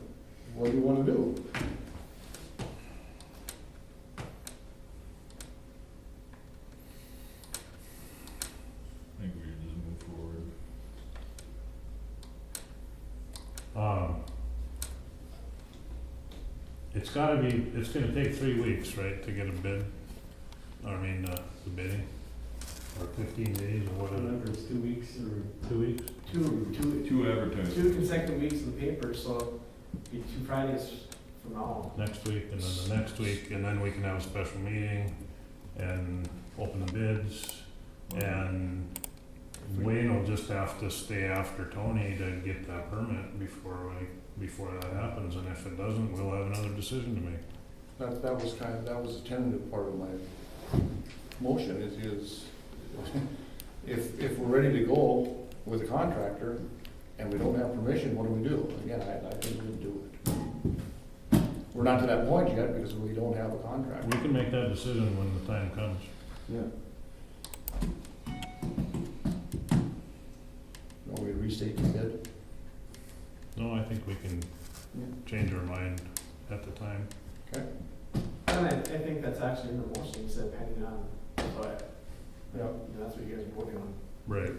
What do you wanna do? I think we should just move forward. It's gonna take 3 weeks, right, to get a bid? I mean, the bidding, or 15 days, or whatever, Whatever, it's 2 weeks or 2 weeks? Two advertisements. 2 consecutive weeks in the paper, so it'd be 2 Fridays from now. Next week, and then the next week, and then we can have a special meeting, and open the bids, and Wayne will just have to stay after Tony to get that permit before that happens, and if it doesn't, we'll have another decision to make. That was the tentative part of my motion is if we're ready to go with a contractor and we don't have permission, what do we do? Again, I think we do it. We're not to that point yet because we don't have a contractor. We can make that decision when the time comes. Yeah. Want me to restate the bid? No, I think we can change our mind at the time. Okay. And I think that's actually in the motion, you said pending on, so Yeah. that's what you guys are voting on. Right.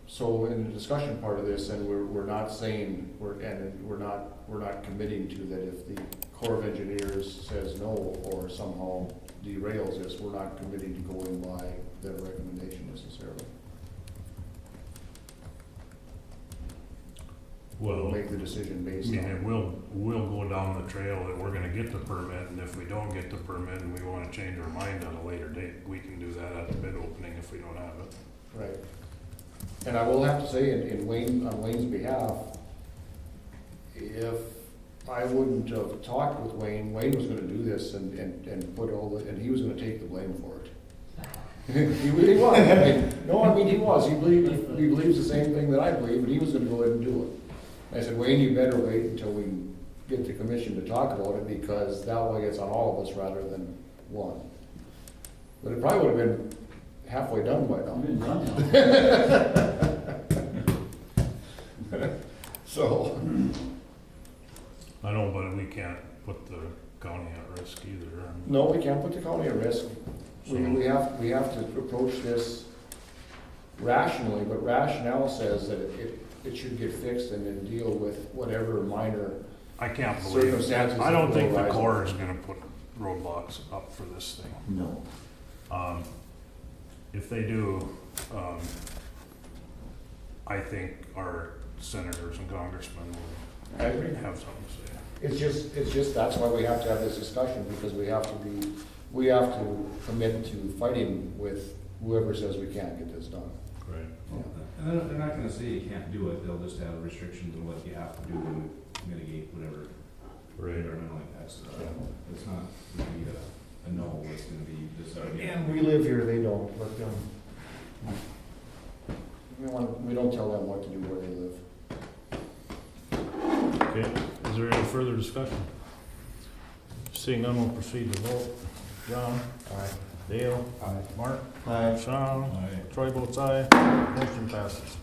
So in the discussion part of this, and we're not saying, we're not committing to that if the Corps of Engineers says no or somehow derails this, we're not committing to going by their recommendation necessarily. We'll Well, make the decision I based mean, on. we'll go down the trail that we're gonna get the permit, and if we don't get the permit and we wanna change our mind on a later date, we can do that at the bid opening if we don't have it. Right. And I will have to say, on Wayne's behalf, if I wouldn't have talked with Wayne was gonna do this and put and he was gonna take the blame for it. He really was. He was. He believes the same thing that I believe, and he was gonna go ahead and do it. I said, Wayne, you better wait until we get the commission to talk about it, because that way it's on all of us rather than one. But it probably would have been halfway done by now. I've been done now. So, I know, but we can't put the county at risk either. no, we can't put the county at risk. So- We have to approach this rationally, but rationale says that it should get fixed and then deal with whatever minor I can't believe, circumstances. I don't that think will the arise. Corps is gonna put roadblocks up for this thing. No. If they do, I think our senators and congressmen I agree. will have something to say. It's just, that's why we have to have this discussion, because we have to commit to fighting with whoever says we can't get this done. Right. And they're not gonna say you can't do it, they'll just have restrictions on what you have to do to mitigate whatever Right. environmental impacts there are. It's not gonna be a no, it's gonna be this. And we live here, they don't, but, we don't tell them what to do where they live. Okay, is there any further discussion? Seeing none, we'll proceed to vote. John? Aye. Dale? Aye. Mark? Aye. Sean? Aye. Troy votes aye. Motion passes.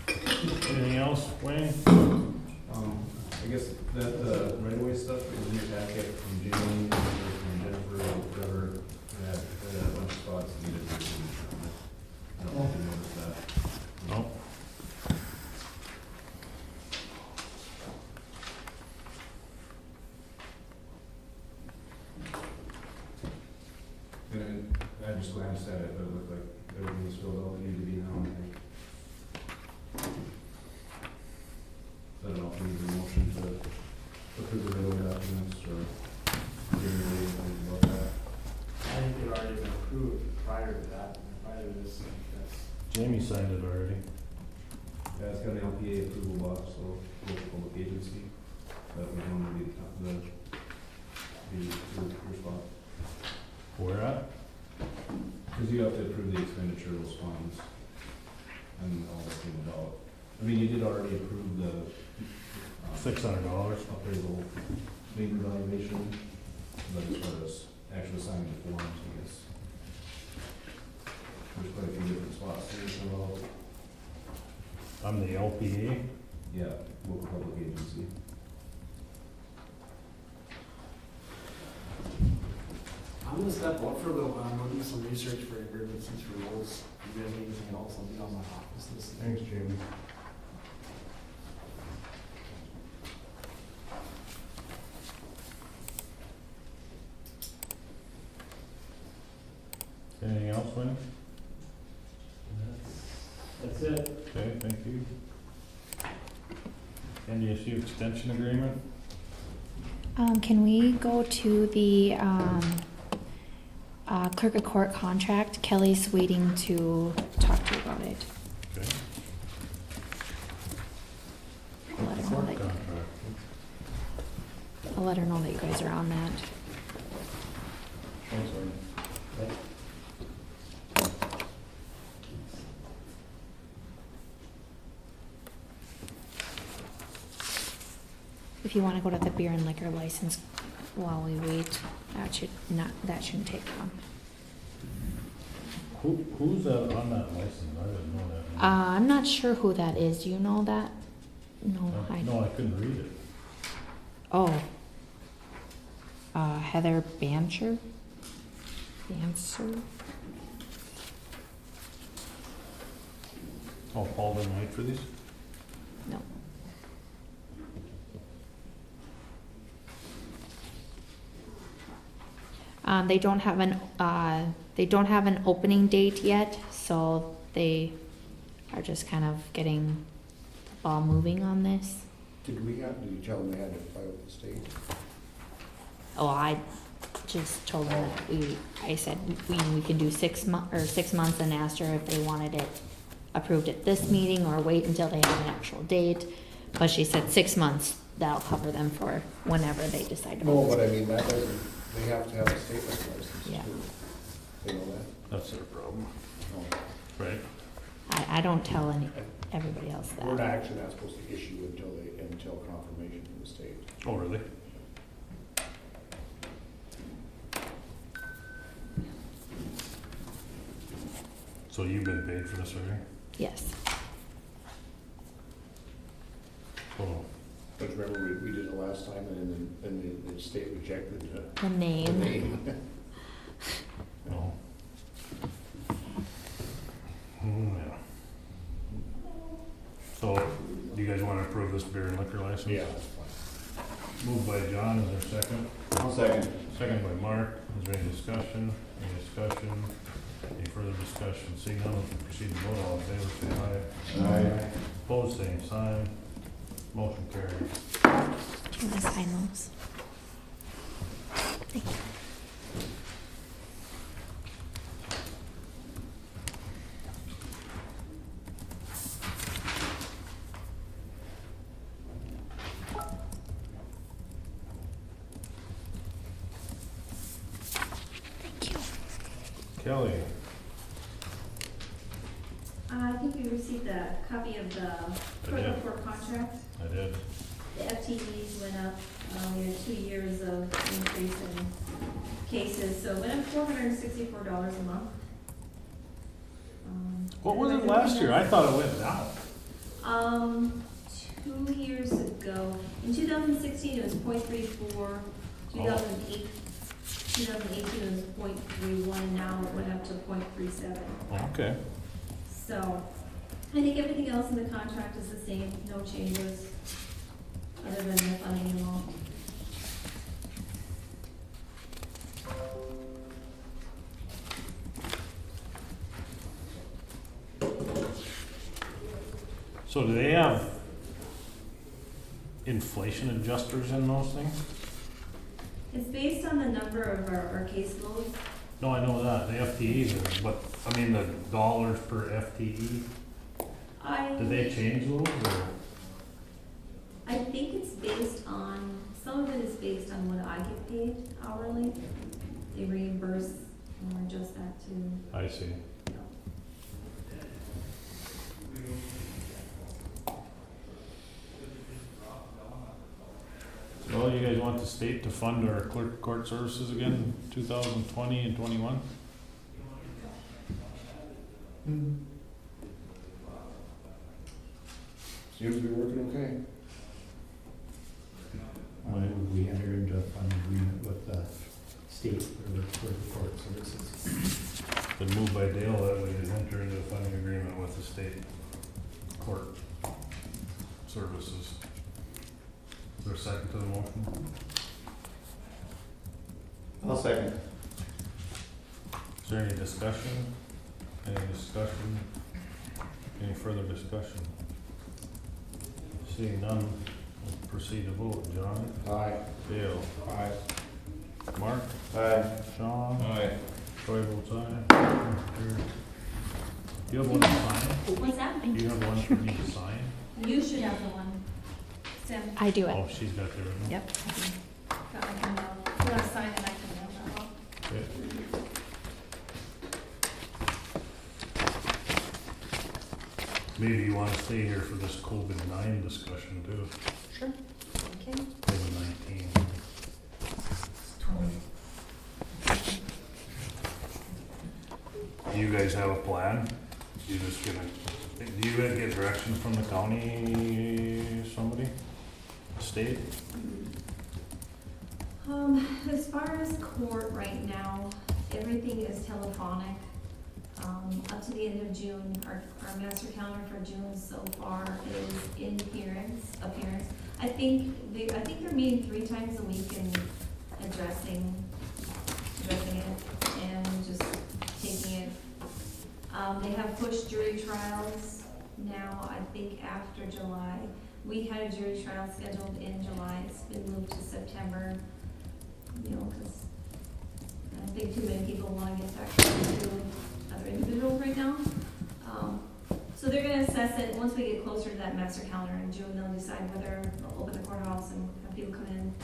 Anything else, Wayne? I guess that, right away stuff is in your packet from Jamie, or from Jennifer, or whatever, that, a bunch of spots needed for signature on it. I don't know if you noticed that. No. And I just glanced at it, but it looked like everything was filled out, that needed to be now, I think. So I don't know if we need a motion to approve the railway documents, or do you really think about that? I think they've already been approved prior to that, and prior to this, that's, Jamie signed it already. Yeah, it's got an LPA approval box, so local public agency, that would normally be your spot. Where at? Because you have to approve the expenditure of those funds and all that came about. I mean, you did already approve the $600. appraisal, labor valuation, but as far as actually signing the forms, I guess. There's quite a few different spots there, so, I'm the LPA. yeah, local public agency. I'm gonna step out for a little while, I'm gonna do some research for emergencies for roads. If you guys need anything else, I'll be on my office this. Thanks, Jamie. Anything else, Wayne? That's it. Okay, thank you. NDSU extension agreement? Can we go to the, clerk of court contract? Kelly's waiting to talk to you about it. Okay. I'll let her know Court that, contract. I'll let her know that you guys are on that. Thanks, Wayne. If you wanna go to the beer and liquor license while we wait, that shouldn't take long. Who's on that license? I didn't know that. I'm not sure who that is, do you know that? No, No, I couldn't read it. Oh. Heather Bancher? Oh, Paul didn't wait for these? No. They don't have an opening date yet, so they are just kind of getting the ball moving on this. Did you tell them they had to file with the state? Oh, I just told them that I said we can do 6 months, and asked her if they wanted it approved at this meeting or wait until they have an actual date. But she said 6 months, that'll cover them for whenever they decide to. No, but I mean, that doesn't, they have to have a state license. Yeah. too. They know that? That's their problem. No. Right. I don't tell everybody else that. We're not actually not supposed to issue until confirmation from the state. Oh, really? So you've been paid for this already? Yes. Oh, But remember, we did it last time, and then the state rejected The the name. name. no. Yeah. So, do you guys wanna approve this beer and liquor license? Yeah, that's fine. Moved by John, is there a second? I'll second. Second by Mark, is there any discussion? Any discussion? Any further discussion? Seeing none, we'll proceed to vote, all in favor, say aye. Aye. Opposed, same sign. Motion carries. Do you want to sign those? Thank you. Thank you. Kelly, I think we received a copy of the clerk did. of court contract. I did. The FTEs went up, we had 2 years of increase in cases, so it went up $464 a month. What was it last year? I thought it went down. 2 years ago, in 2016 it was 0.34, 2018 it was 0.31, now it went up to 0.37. Okay. So, I think everything else in the contract is the same, no changes, other than the funding amount. So do they have inflation adjusters in those things? It's based on the number of our caseloads. No, I know that, the FTEs, are, but, I mean, the dollars per FTE, do they change those, or? I think it's based on, some of it is based on what I get paid hourly. They reimburse or adjust that to, I see. state to fund our clerk court services again in 2020 and 21? Seems to be working okay. Would we enter into a fund agreement with the state for the court services? Been moved by Dale that we enter into a funding agreement with the state court services. Is there a second to the motion? I'll second. Is there any discussion? Any discussion? Any further discussion? Seeing none, we'll proceed to vote. John? Aye. Dale? Aye. Mark? Aye. Sean? Aye. Troy votes aye. Motion carries. Do you have one to sign? What's that? Do you have one for me to sign? You should have the one. Sam, I do Oh, it. she's got the original. Yep. I can mail. You wanna sign it, I can mail that off. Okay. Maybe you wanna stay here for this COVID-19 discussion too. Sure. Okay. COVID-19. Do you guys have a plan? You just gonna, do you guys get direction from the county, somebody? State? As far as court right now, everything is telephonic. Up to the end of June, our master calendar for June so far is in appearance. I think they're meeting 3 times a week and addressing it and just taking it. They have pushed jury trials now, I think after July. We had a jury trial scheduled in July, it's been moved to September, you know, because I don't think too many people want to get back to other individuals right now. So they're gonna assess it, once we get closer to that master calendar in June, they'll decide whether they'll open the courthouse and have people come in.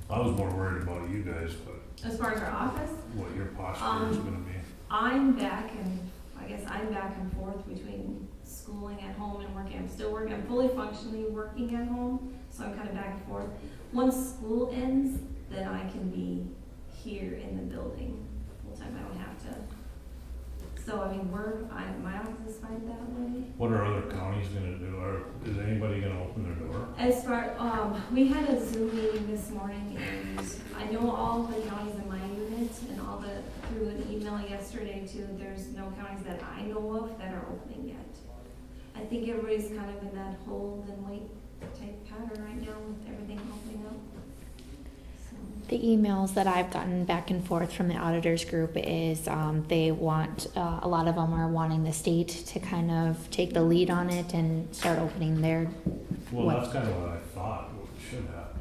I was more worried about you guys, but As far as our office, what your posture is gonna be. I'm back and forth between schooling at home and working. I'm still working, I'm fully functionally working at home, so I'm kind of back and forth. Once school ends, then I can be here in the building full time, I don't have to. So, I mean, my office is fine that way. What are other counties gonna do? Is anybody gonna open their door? As far, we had a Zoom meeting this morning, and I know all the counties in my unit, and through an email yesterday too, there's no counties that I know of that are opening yet. I think everybody's kind of in that hold and wait type pattern right now with everything opening up. So, The emails that I've gotten back and forth from the auditors group is they want, a lot of them are wanting the state to kind of take the lead on it and start opening their. Well, that's kind of what I thought should happen.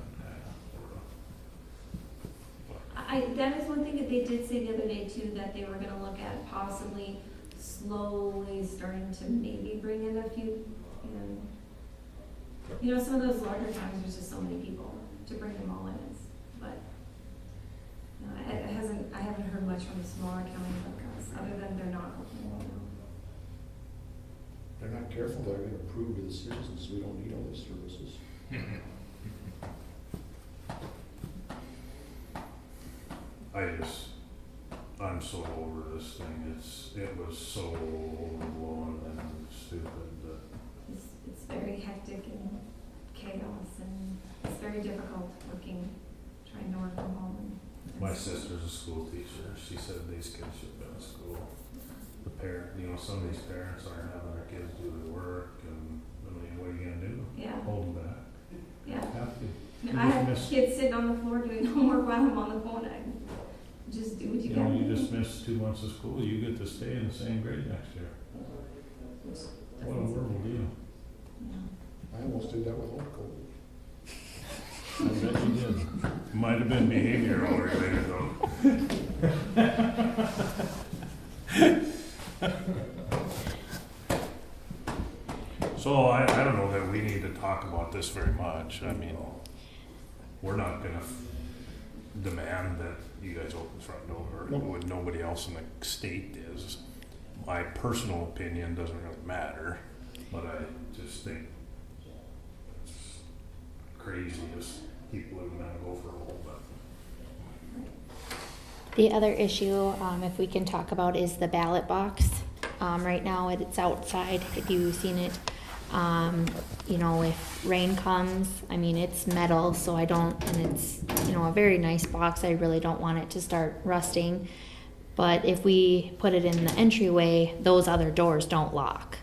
that is one thing that they did say the other day too, that they were gonna look at possibly slowly starting to maybe bring in a few, you know, some of those larger towns, there's just so many people to bring them all in, but, no, I haven't heard much from the smaller counties like us, other than they're not opening right now. They're not careful, they're gonna prove to the citizens we don't need all these services. I'm so over this thing, it was so overblown and stupid that. It's very hectic and chaos, and it's very difficult trying to work from home. My sister's a school teacher, she said these kids should have been in school. The some of these parents aren't having their kids do the work, and, I mean, what are you gonna do? Yeah, Hold them back? yeah. Have to. I have kids sitting on the floor doing homework while I'm on the phone. I just do what you You know, can. you just missed 2 months of school, you get to stay in the same grade next year. What a horrible deal. I almost did that with home code. I bet you did. Might have been behavioral related though. So I don't know that we need to talk about this very much. I mean, we're not gonna demand that you guys open the front door when nobody else in the state is. My personal opinion doesn't really matter, but I just think it's crazy. people who want to go for a little bit. The other issue, if we can talk about, is the ballot box. Right now, it's outside, if you've seen it. You know, if rain comes, I mean, it's metal, so I don't, and it's, you know, a very nice box. I really don't want it to start rusting. But if we put it in the entryway, those other doors don't lock.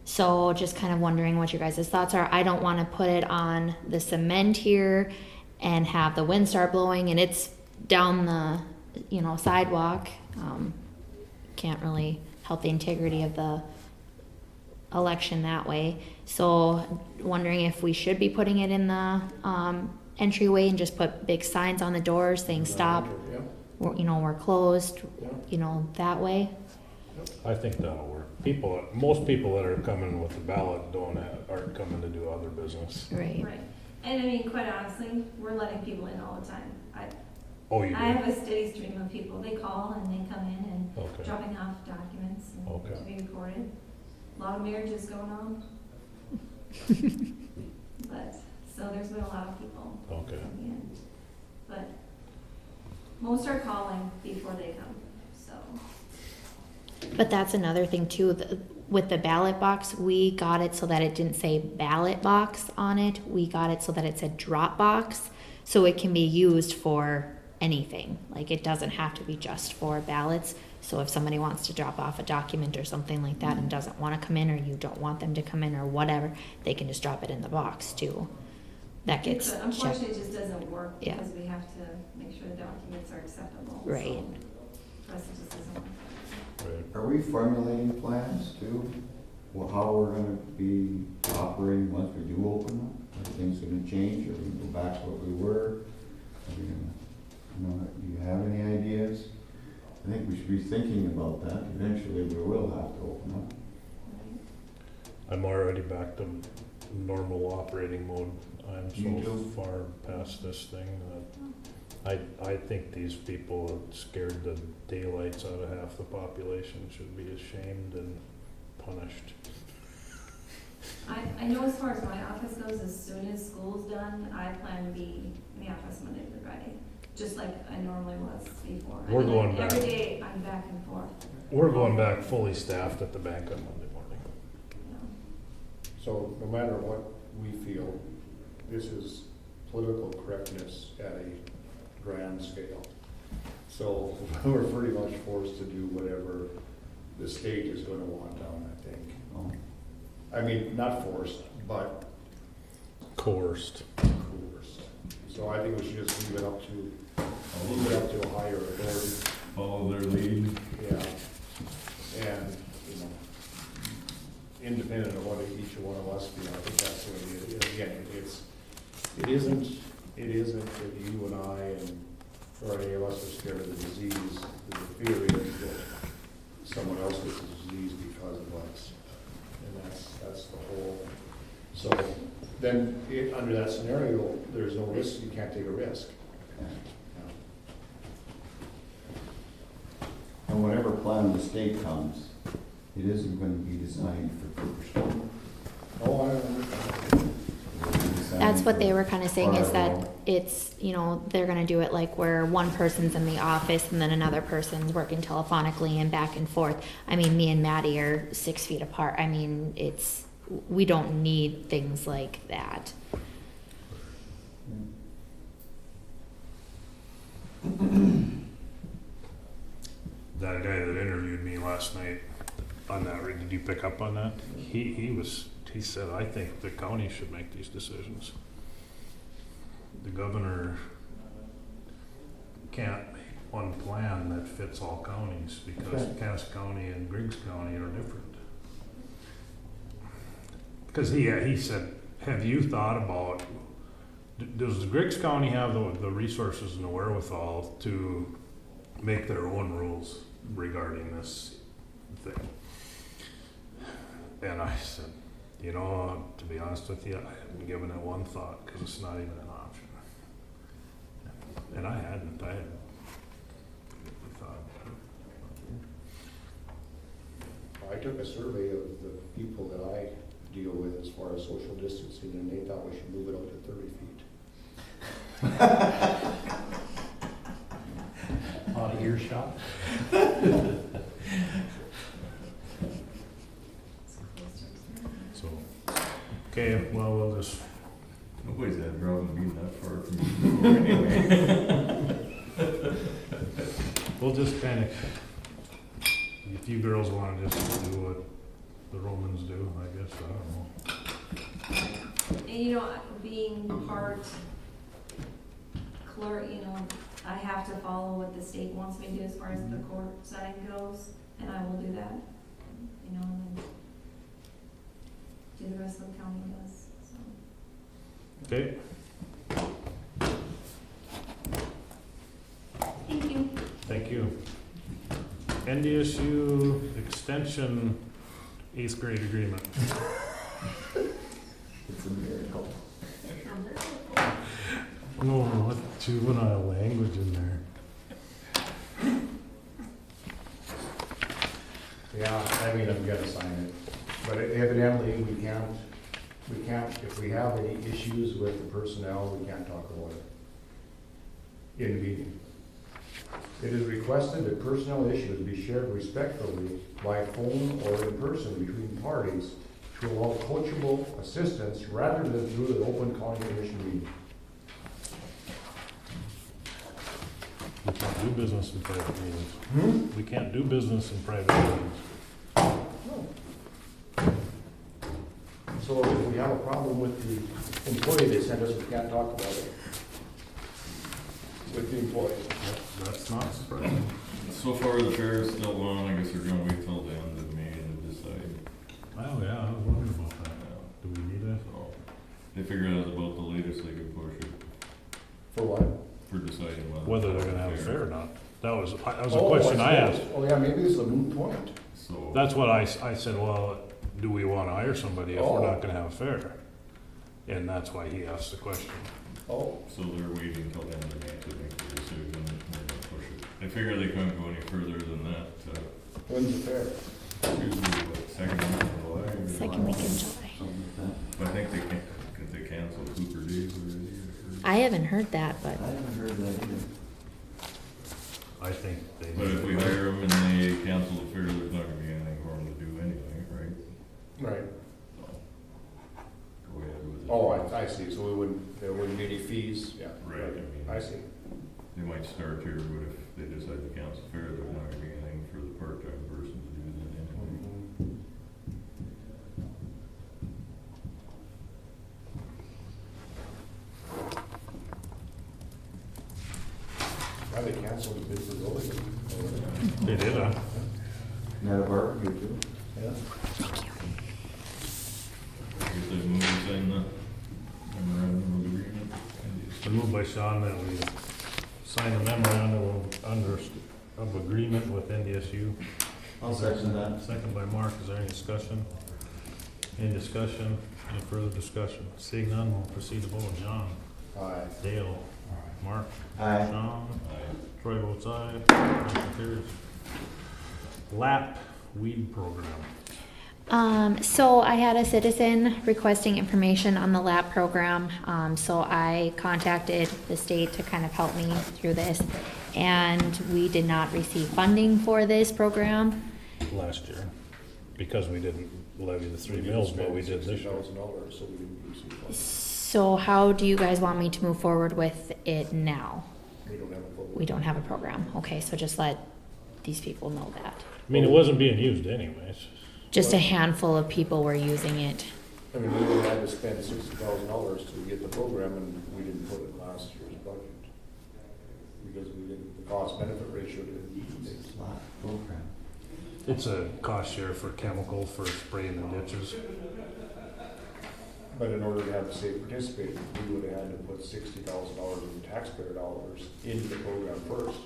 So just kind of wondering what your guys' thoughts are. I don't want to put it on the cement here and have the wind start blowing and it's down the, you know, sidewalk. Can't really help the integrity of the election that way. So wondering if we should be putting it in the entryway and just put big signs on the doors saying stop, Yeah. you know, we're closed, Yeah. you know, that way. I think that'll work. Most people that are coming with the ballot aren't coming to do other business. Right. Right. And I mean, quite honestly, we're letting people in all the time. Oh, you do? I have a steady stream of people. They call and they come in and Okay. dropping off documents and Okay. to be recorded. A lot of marriages going on. But, so there's been a lot of people Okay. coming in. But most are calling before they come, so. But that's another thing too, with the ballot box, we got it so that it didn't say ballot box on it. We got it so that it said drop box, so it can be used for anything. Like it doesn't have to be just for ballots. So if somebody wants to drop off a document or something like that and doesn't want to come in, or you don't want them to come in or whatever, they can just drop it in the box too. That gets But checked. unfortunately, it just doesn't work Yeah. because we have to make sure the documents are acceptable. Right. So, the rest it just doesn't work. Right. Are we formulating plans too? Well, how we're gonna be operating once we do open up? Are things gonna change, or we go back to what we were? Are we gonna, you know, do you have any ideas? I think we should be thinking about that. Eventually, we will have to open up. I'm already back to normal operating mode. I'm You so too? far past this thing that I think these people that scared the daylights out of half the population should be ashamed and punished. I know as far as my office goes, as soon as school's done, I plan to be in the office Monday through Friday, just like I normally was before. I We're mean, going back. Every day, I'm back and forth, We're going back fully staffed at the bank on Monday morning. you know. So no matter what we feel, this is political correctness at a grand scale. So we're pretty much forced to do whatever the state is gonna want done, I think. I mean, not forced, but Coerced. coerced. So I think we should just leave it up to a higher authority. Follow their lead. Yeah. And, you know, independent of what each one of us feel, I think that's the way it is. Again, it isn't that you and I and, or any of us are scared of the disease. The fear is that someone else gets the disease because of us. And that's the whole. So then, under that scenario, there's no risk, you can't take a risk. And whatever plan the state comes, it isn't gonna be designed for first. Oh, I understand. That's what they were kind of saying, is that it's, you know, they're gonna do it like where one person's in the office and then another person's working telephonically and back and forth. I mean, me and Maddie are 6 feet apart. I mean, we don't need things like that. That guy that interviewed me last night on that, did you pick up on that? He said, I think the county should make these decisions. The governor can't make one plan that fits all counties because Cass County and Griggs County are different. Because he said, have you thought about, does Griggs County have the resources and the wherewithal to make their own rules regarding this thing? And I said, you know, to be honest with you, I hadn't given it one thought because it's not even an option. And I hadn't thought. I took a survey of the people that I deal with as far as social distancing, and they thought we should move it up to 30 feet. Out of earshot. So, okay, well, we'll just, Nobody's had a problem being that far from you anyway. we'll just kind of, if you girls want to just do what the Romans do, I guess, I don't know. And you know, being part clerk, you know, I have to follow what the state wants me to do as far as the court side goes, and I will do that. You know, and then do the rest of the county does, so. Okay, Thank you. thank you. NDSU Extension 8th grade agreement. It's a miracle. Oh, what juvenile language in there. Yeah, I mean, I'm gonna sign it, but evidently we can't, if we have any issues with the personnel, we can't talk about it in meeting. It is requested that personnel issues be shared respectfully by phone or in person between parties to allow coachable assistance rather than through the open county commission meeting. We can't do business in private meetings. We can't do business in private meetings. So if we have a problem with the employee they sent us, we can't talk about it with the employee. That's not surprising. So far, the fair is still on, I guess we're gonna wait till the end of May to decide. Oh, yeah, I was wondering about that. Do we need it? So, they figure out about the latest they could push it For what? for deciding Whether they're gonna have a fair or not. That was a Oh, question I asked. Oh, yeah, maybe this is a moot point. So. That's what I said, well, do we wanna hire somebody if we're Oh. not gonna have a fair? And that's why he asked the question. Oh, So they're waiting until the end of May to make the decision and then push it. I figure they couldn't go any further than that, when's the fair? usually what, second week of July? or- Second week in July. Something like I think they canceled Cooper Days already. I haven't heard that, but that. I haven't heard that either. I think they. But if we hire them and they cancel the fair, there's not gonna be anything for them to do anyway, right? Right. So, go ahead with it. Oh, I see, so there wouldn't be any fees, yeah. Right, I mean. I see. They might start here, but if they decide to cancel the fair, there's not gonna be anything for the part-time person to do then anyway. Why they canceled the business early? They did, huh? Not a barbecue too. Yeah. I guess they move to sign the memorandum of agreement. It's moved by Sean that we sign a memorandum of agreement with NDSU. I'll second that. Second by Mark. Is there any discussion? Any discussion? Any further discussion? Seeing none, we'll proceed to vote. John? Aye. Dale? Mark? Aye. Sean? Aye. Troy votes aye. Motion carries. LAP weed program. So I had a citizen requesting information on the lab program. So I contacted the state to kind of help me through this. And we did not receive funding for this program. Last year, because we didn't levy the 3 mills, but we did this year. $60,000, so we didn't receive funds. So how do you guys want me to move forward with it now? We don't have a program. We don't have a program. Okay, so just let these people know that. I mean, it wasn't being used anyways. Just a handful of people were using it. I mean, we would have had to spend $60,000 to get the program, and we didn't put it in last year's budget. Because we didn't, the cost benefit ratio didn't. It's a lot program. It's a cost share for chemical for spraying the ditches. But in order to have the state participate, we would have had to put $60,000 in taxpayer dollars into the program first.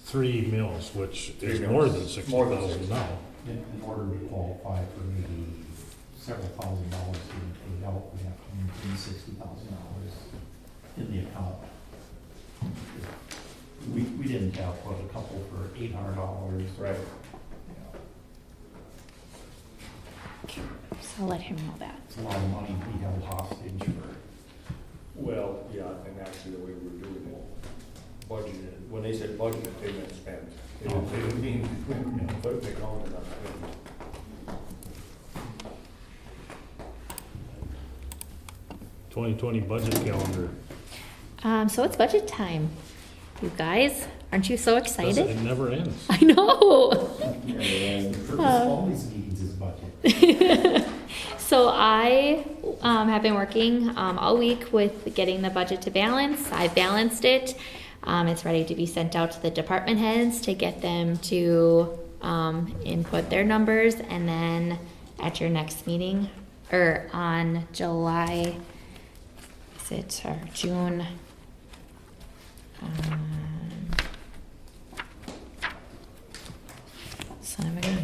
3 mills, which 3 is mills. more than More than 60,000 now. In order to qualify for maybe several $1,000s being paid out, we have to maintain $60,000 in the account. We didn't have, what, a couple for $800. Right. So I'll let him know that. It's a lot of money we held hostage for Well, yeah, and actually the way we're doing it, budgeted, when they said budgeted, they meant spent. They didn't mean, but they called it up. 2020 budget calendar. So it's budget time. You guys, aren't you so excited? It never ends. I know. The purpose of all these meetings is budget. So I have been working all week with getting the budget to balance. I balanced it. It's ready to be sent out to the department heads to get them to input their numbers, and then at your next meeting, or on July, is it, or June? Son of a gun.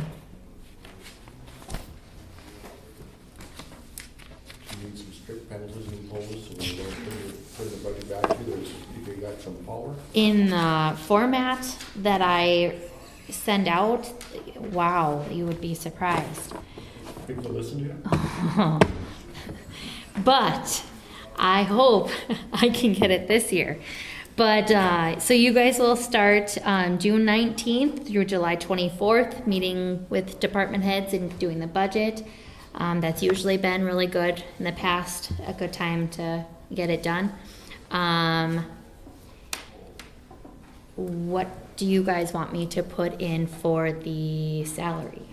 You need some strict penalties imposed, so when you don't put the budget back to you, if you got some power. In the format that I send out, wow, you would be surprised. People listen to you? But I hope I can get it this year. But so you guys will start June 19th through July 24th, meeting with department heads and doing the budget. That's usually been really good in the past, a good time to get it done. What do you guys want me to put in for the salary?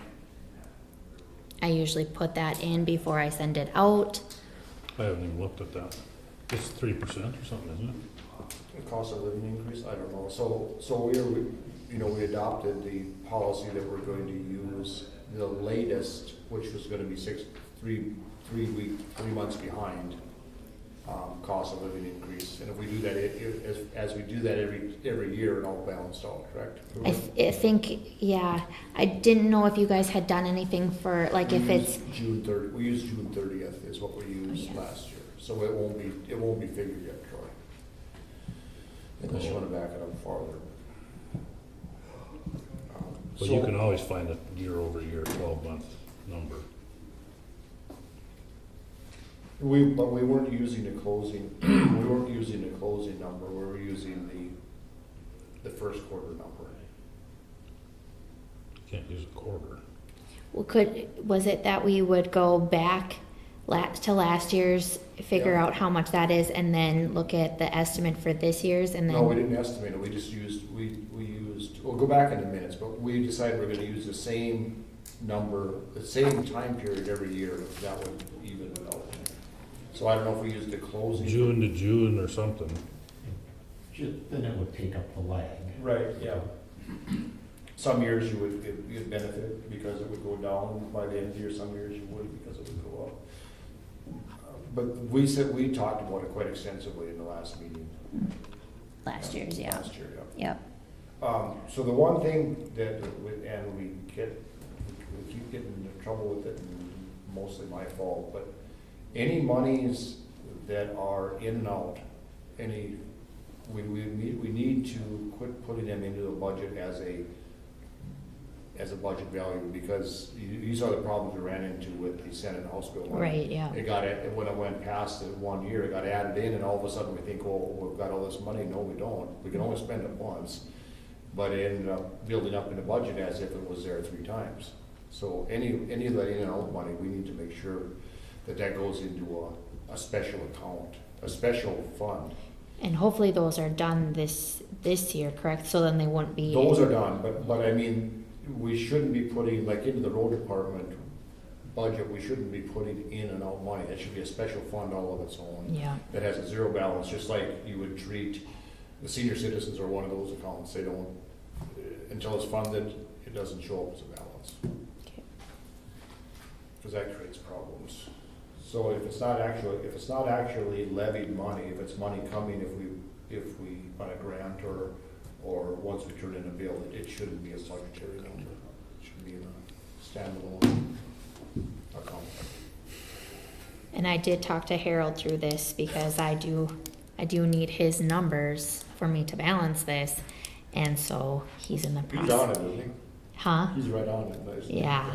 I usually put that in before I send it out. I haven't even looked at that. It's 3% or something, isn't it? The cost of living increase, I don't know. So we adopted the policy that we're going to use the latest, which was gonna be 3 months behind, cost of living increase. And if we do that, as we do that every year, it all balanced out, correct? I think, yeah. I didn't know if you guys had done anything for, like, if it's, June 30th, we used June 30th is what we used Yeah. last year. So it won't be figured yet, Troy. Unless you wanna back it up farther. But you can always find a year-over-year 12-month number. But we weren't using the closing, we weren't using the closing number, we were using the first quarter number. Can't use a quarter. was it that we would go back to last year's, figure Yeah. out how much that is, and then look at the estimate for this year's, and then? No, we didn't estimate it, we just used, we'll go back in a minute, but we decided we're gonna use the same number, the same time period every year, that would even it out. So I don't know if we used the closing. June to June or something. Then it would take up the lag. Right, yeah. Some years you'd benefit because it would go down by the end of the year, some years you wouldn't because it would go up. But we talked about it quite extensively in the last meeting. Last year's, yeah. Last year, yeah. Yep. So the one thing that, we keep getting into trouble with it, and mostly my fault, but any monies that are in and out, we need to quit putting them into the budget as a budget value, because you saw the problems we ran into with the Senate and House bill. Right, yeah. When it went past the 1 year, it got added in, and all of a sudden we think, oh, we've got all this money. No, we don't. We can only spend it once. But it ended up building up in the budget as if it was there 3 times. So any of that in and out money, we need to make sure that goes into a special account, a special fund. And hopefully those are done this year, correct? So then they wouldn't be. Those are done, but I mean, we shouldn't be putting, like, into the road department budget, we shouldn't be putting in and out money. That should be a special fund all of its own. Yeah. That has a zero balance, just like you would treat, the senior citizens are one of those accounts. They don't, until it's funded, it doesn't show up as a balance. Okay. Because that creates problems. So if it's not actually levied money, if it's money coming, if we on a grant or once we turn in a bill, it shouldn't be a budgetary number. It should be in a standalone account. And I did talk to Harold through this because I do need his numbers for me to balance this, and so he's in the process. He's on it, isn't he? Huh? He's right on it. Yeah.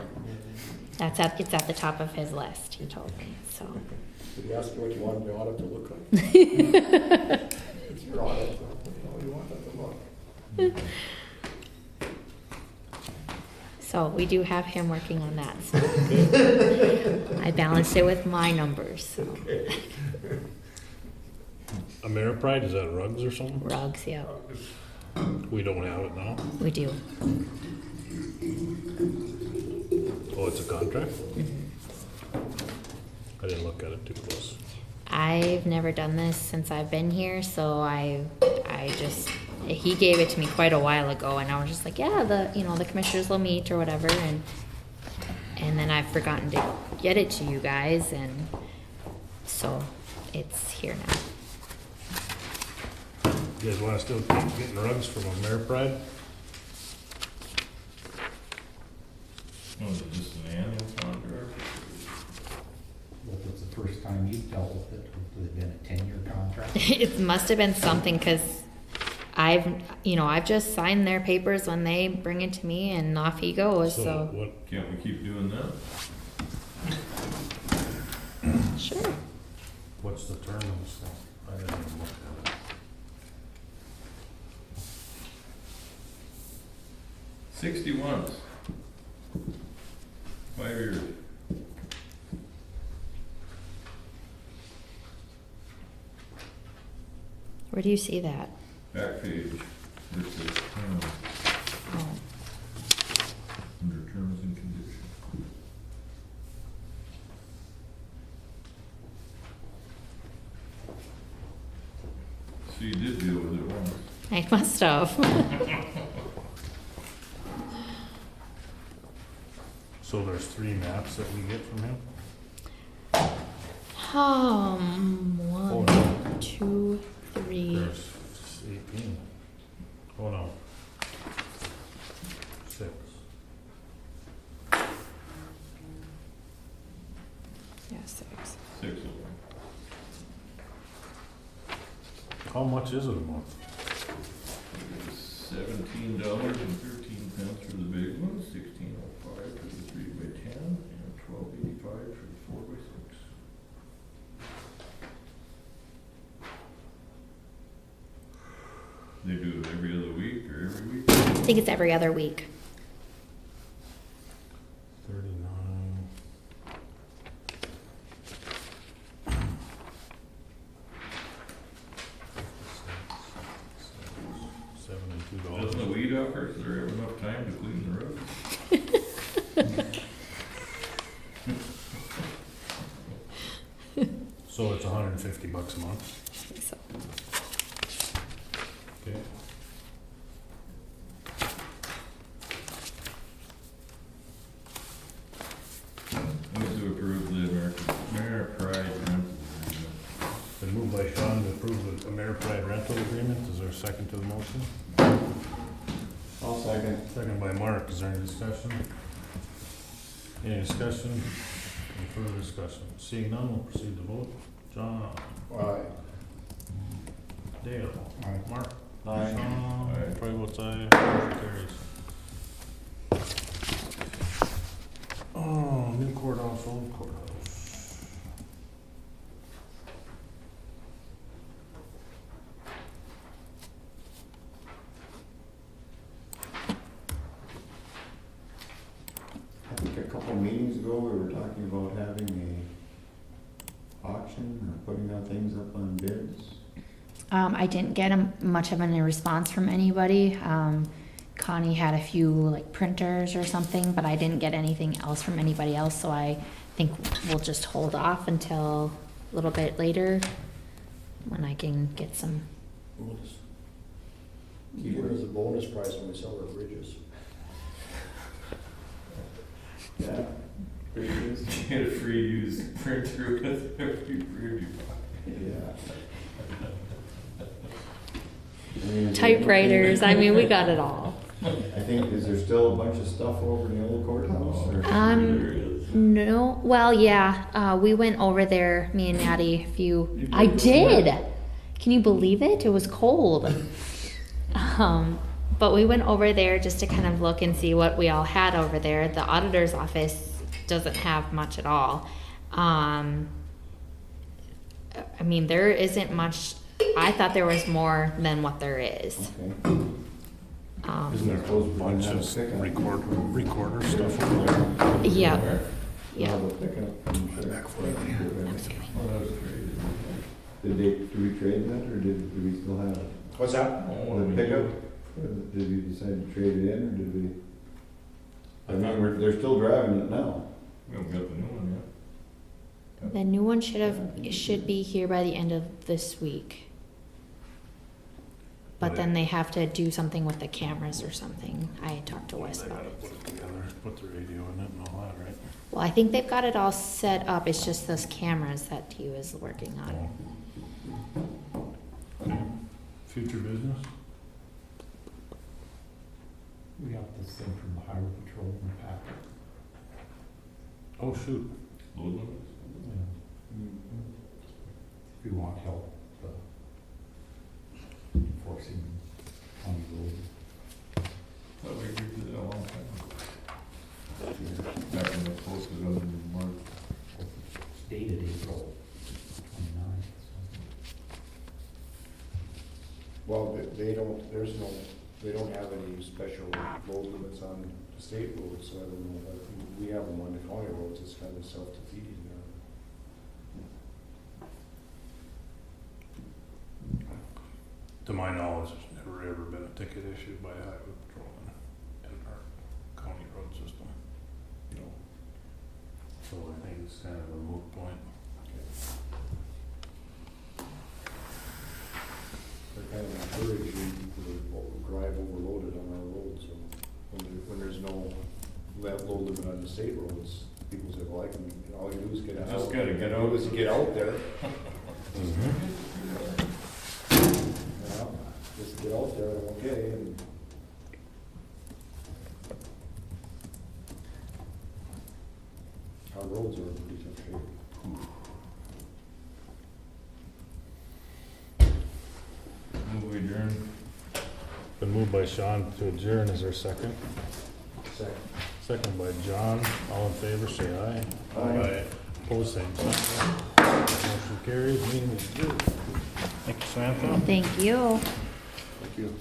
It's at the top of his list, he told me, so. Did he ask you what you wanted the audit to look like? It's your audit, so you want that to look. So we do have him working on that, so. I balanced it with my numbers, so. Ameripride, is that rugs or something? Rugs, yeah, We don't have it now. we do. Oh, it's a contract? I didn't look at it too close. I've never done this since I've been here, so I just, he gave it to me quite a while ago, and I was just like, yeah, the commissioners will meet or whatever, and then I've forgotten to get it to you guys, and so it's here now. You guys wanna still keep getting rugs from Ameripride? Was it just an annual contract? But it's the first time you've dealt with it, hopefully it's been a 10-year contract. It must have been something, because I've just signed their papers when they bring it to me, and off he goes, so. What, Can't we keep doing that? Sure. what's the term of this thing? I didn't even look at it. 61. 5 years. Where do you see that? Back page. Where it says term, Oh, under terms and conditions. So you did deal with it once. I must have. So there's 3 maps that we get from him? Oh, 1, no. 2, 3. There's 18. Oh, no. 6. Yeah, 6. 6 of them. How much is it a month? $17.13 for the big one, $16.05 for the 3x10, and $12.85 for the 4x6. They do it every other week or every week? I think it's every other week. 39. $72. Doesn't the weed officers there have enough time to clean the road? So it's $150 a month? I think so. Okay. Move to approve the Ameripride rental agreement. Been moved by Sean to approve the Ameripride rental agreement. Is there a second to the motion? I'll second. Second by Mark. Is there any discussion? Any discussion? Any further discussion? Seeing none, we'll proceed to vote. John? Aye. Dale? Aye. Mark? Aye. Sean? Aye. Troy votes aye. Motion carries. Oh, new courthouse, old courthouse. I think a couple meetings ago, we were talking about having a auction or putting out things up on bids. I didn't get much of a response from anybody. Connie had a few like printers or something, but I didn't get anything else from anybody else, so I think we'll just hold off until a little bit later when I can get some. We'll just keep it as a bonus price when we sell our bridges. Yeah. Get a free used printer with every bridge. Yeah. I mean, Typewriters, I mean, we got it all. I think, is there still a bunch of stuff over in the old courthouse or? No, well, yeah, we went over there, me and Natty, I did. Can you believe it? It was cold. But we went over there just to kind of look and see what we all had over there. The auditor's office doesn't have much at all. I mean, there isn't much, I thought there was more than what there is. Okay. Isn't there a Suppose we're bunch gonna of have a pickup. recorder stuff over there? Yeah, We'll yeah. have a pickup from the Back for it. Oh, that was great. Did we trade that, or do we still have it? What's that? Oh, The pickup, did we decide to trade it in, or did we? I mean, they're still driving it now. We haven't got the new one yet. The new one should be here by the end of this week. But then they have to do something with the cameras or something. I talked to Wes They about gotta it. put it together, put the radio in it and all that, right? Well, I think they've got it all set up. It's just those cameras that he was working on. Okay. Future business? We got this thing from the highway patrol in the packet. Oh, shoot. Load limits? If you want help, enforcing county road. Thought we agreed to that a long time ago. Back when the post was under March. It's dated April 29th. Well, they don't, they don't have any special load limits on the state roads, so I don't know, but we have them on the county roads, it's kind of self-defeating there. To my knowledge, there's never ever been a ticket issued by a highway patrol in our county road system. You know, So I think it's kind of a moot point. they're kind of encouraging people to drive overloaded on our roads, so when there's no load limit on the state roads, people say, well, all you do is get out. Just gotta get All you do is get out there. Mm-hmm. Yeah, just get out there, and okay, and our roads are in pretty tough shape. Move adjourn. Been moved by Sean to adjourn, is there a second? Second. Second by John, all in favor, say aye. Aye. Opposed, same sign. Motion carries, meeting is adjourned. Thank you, Samantha. Thank you. Thank you.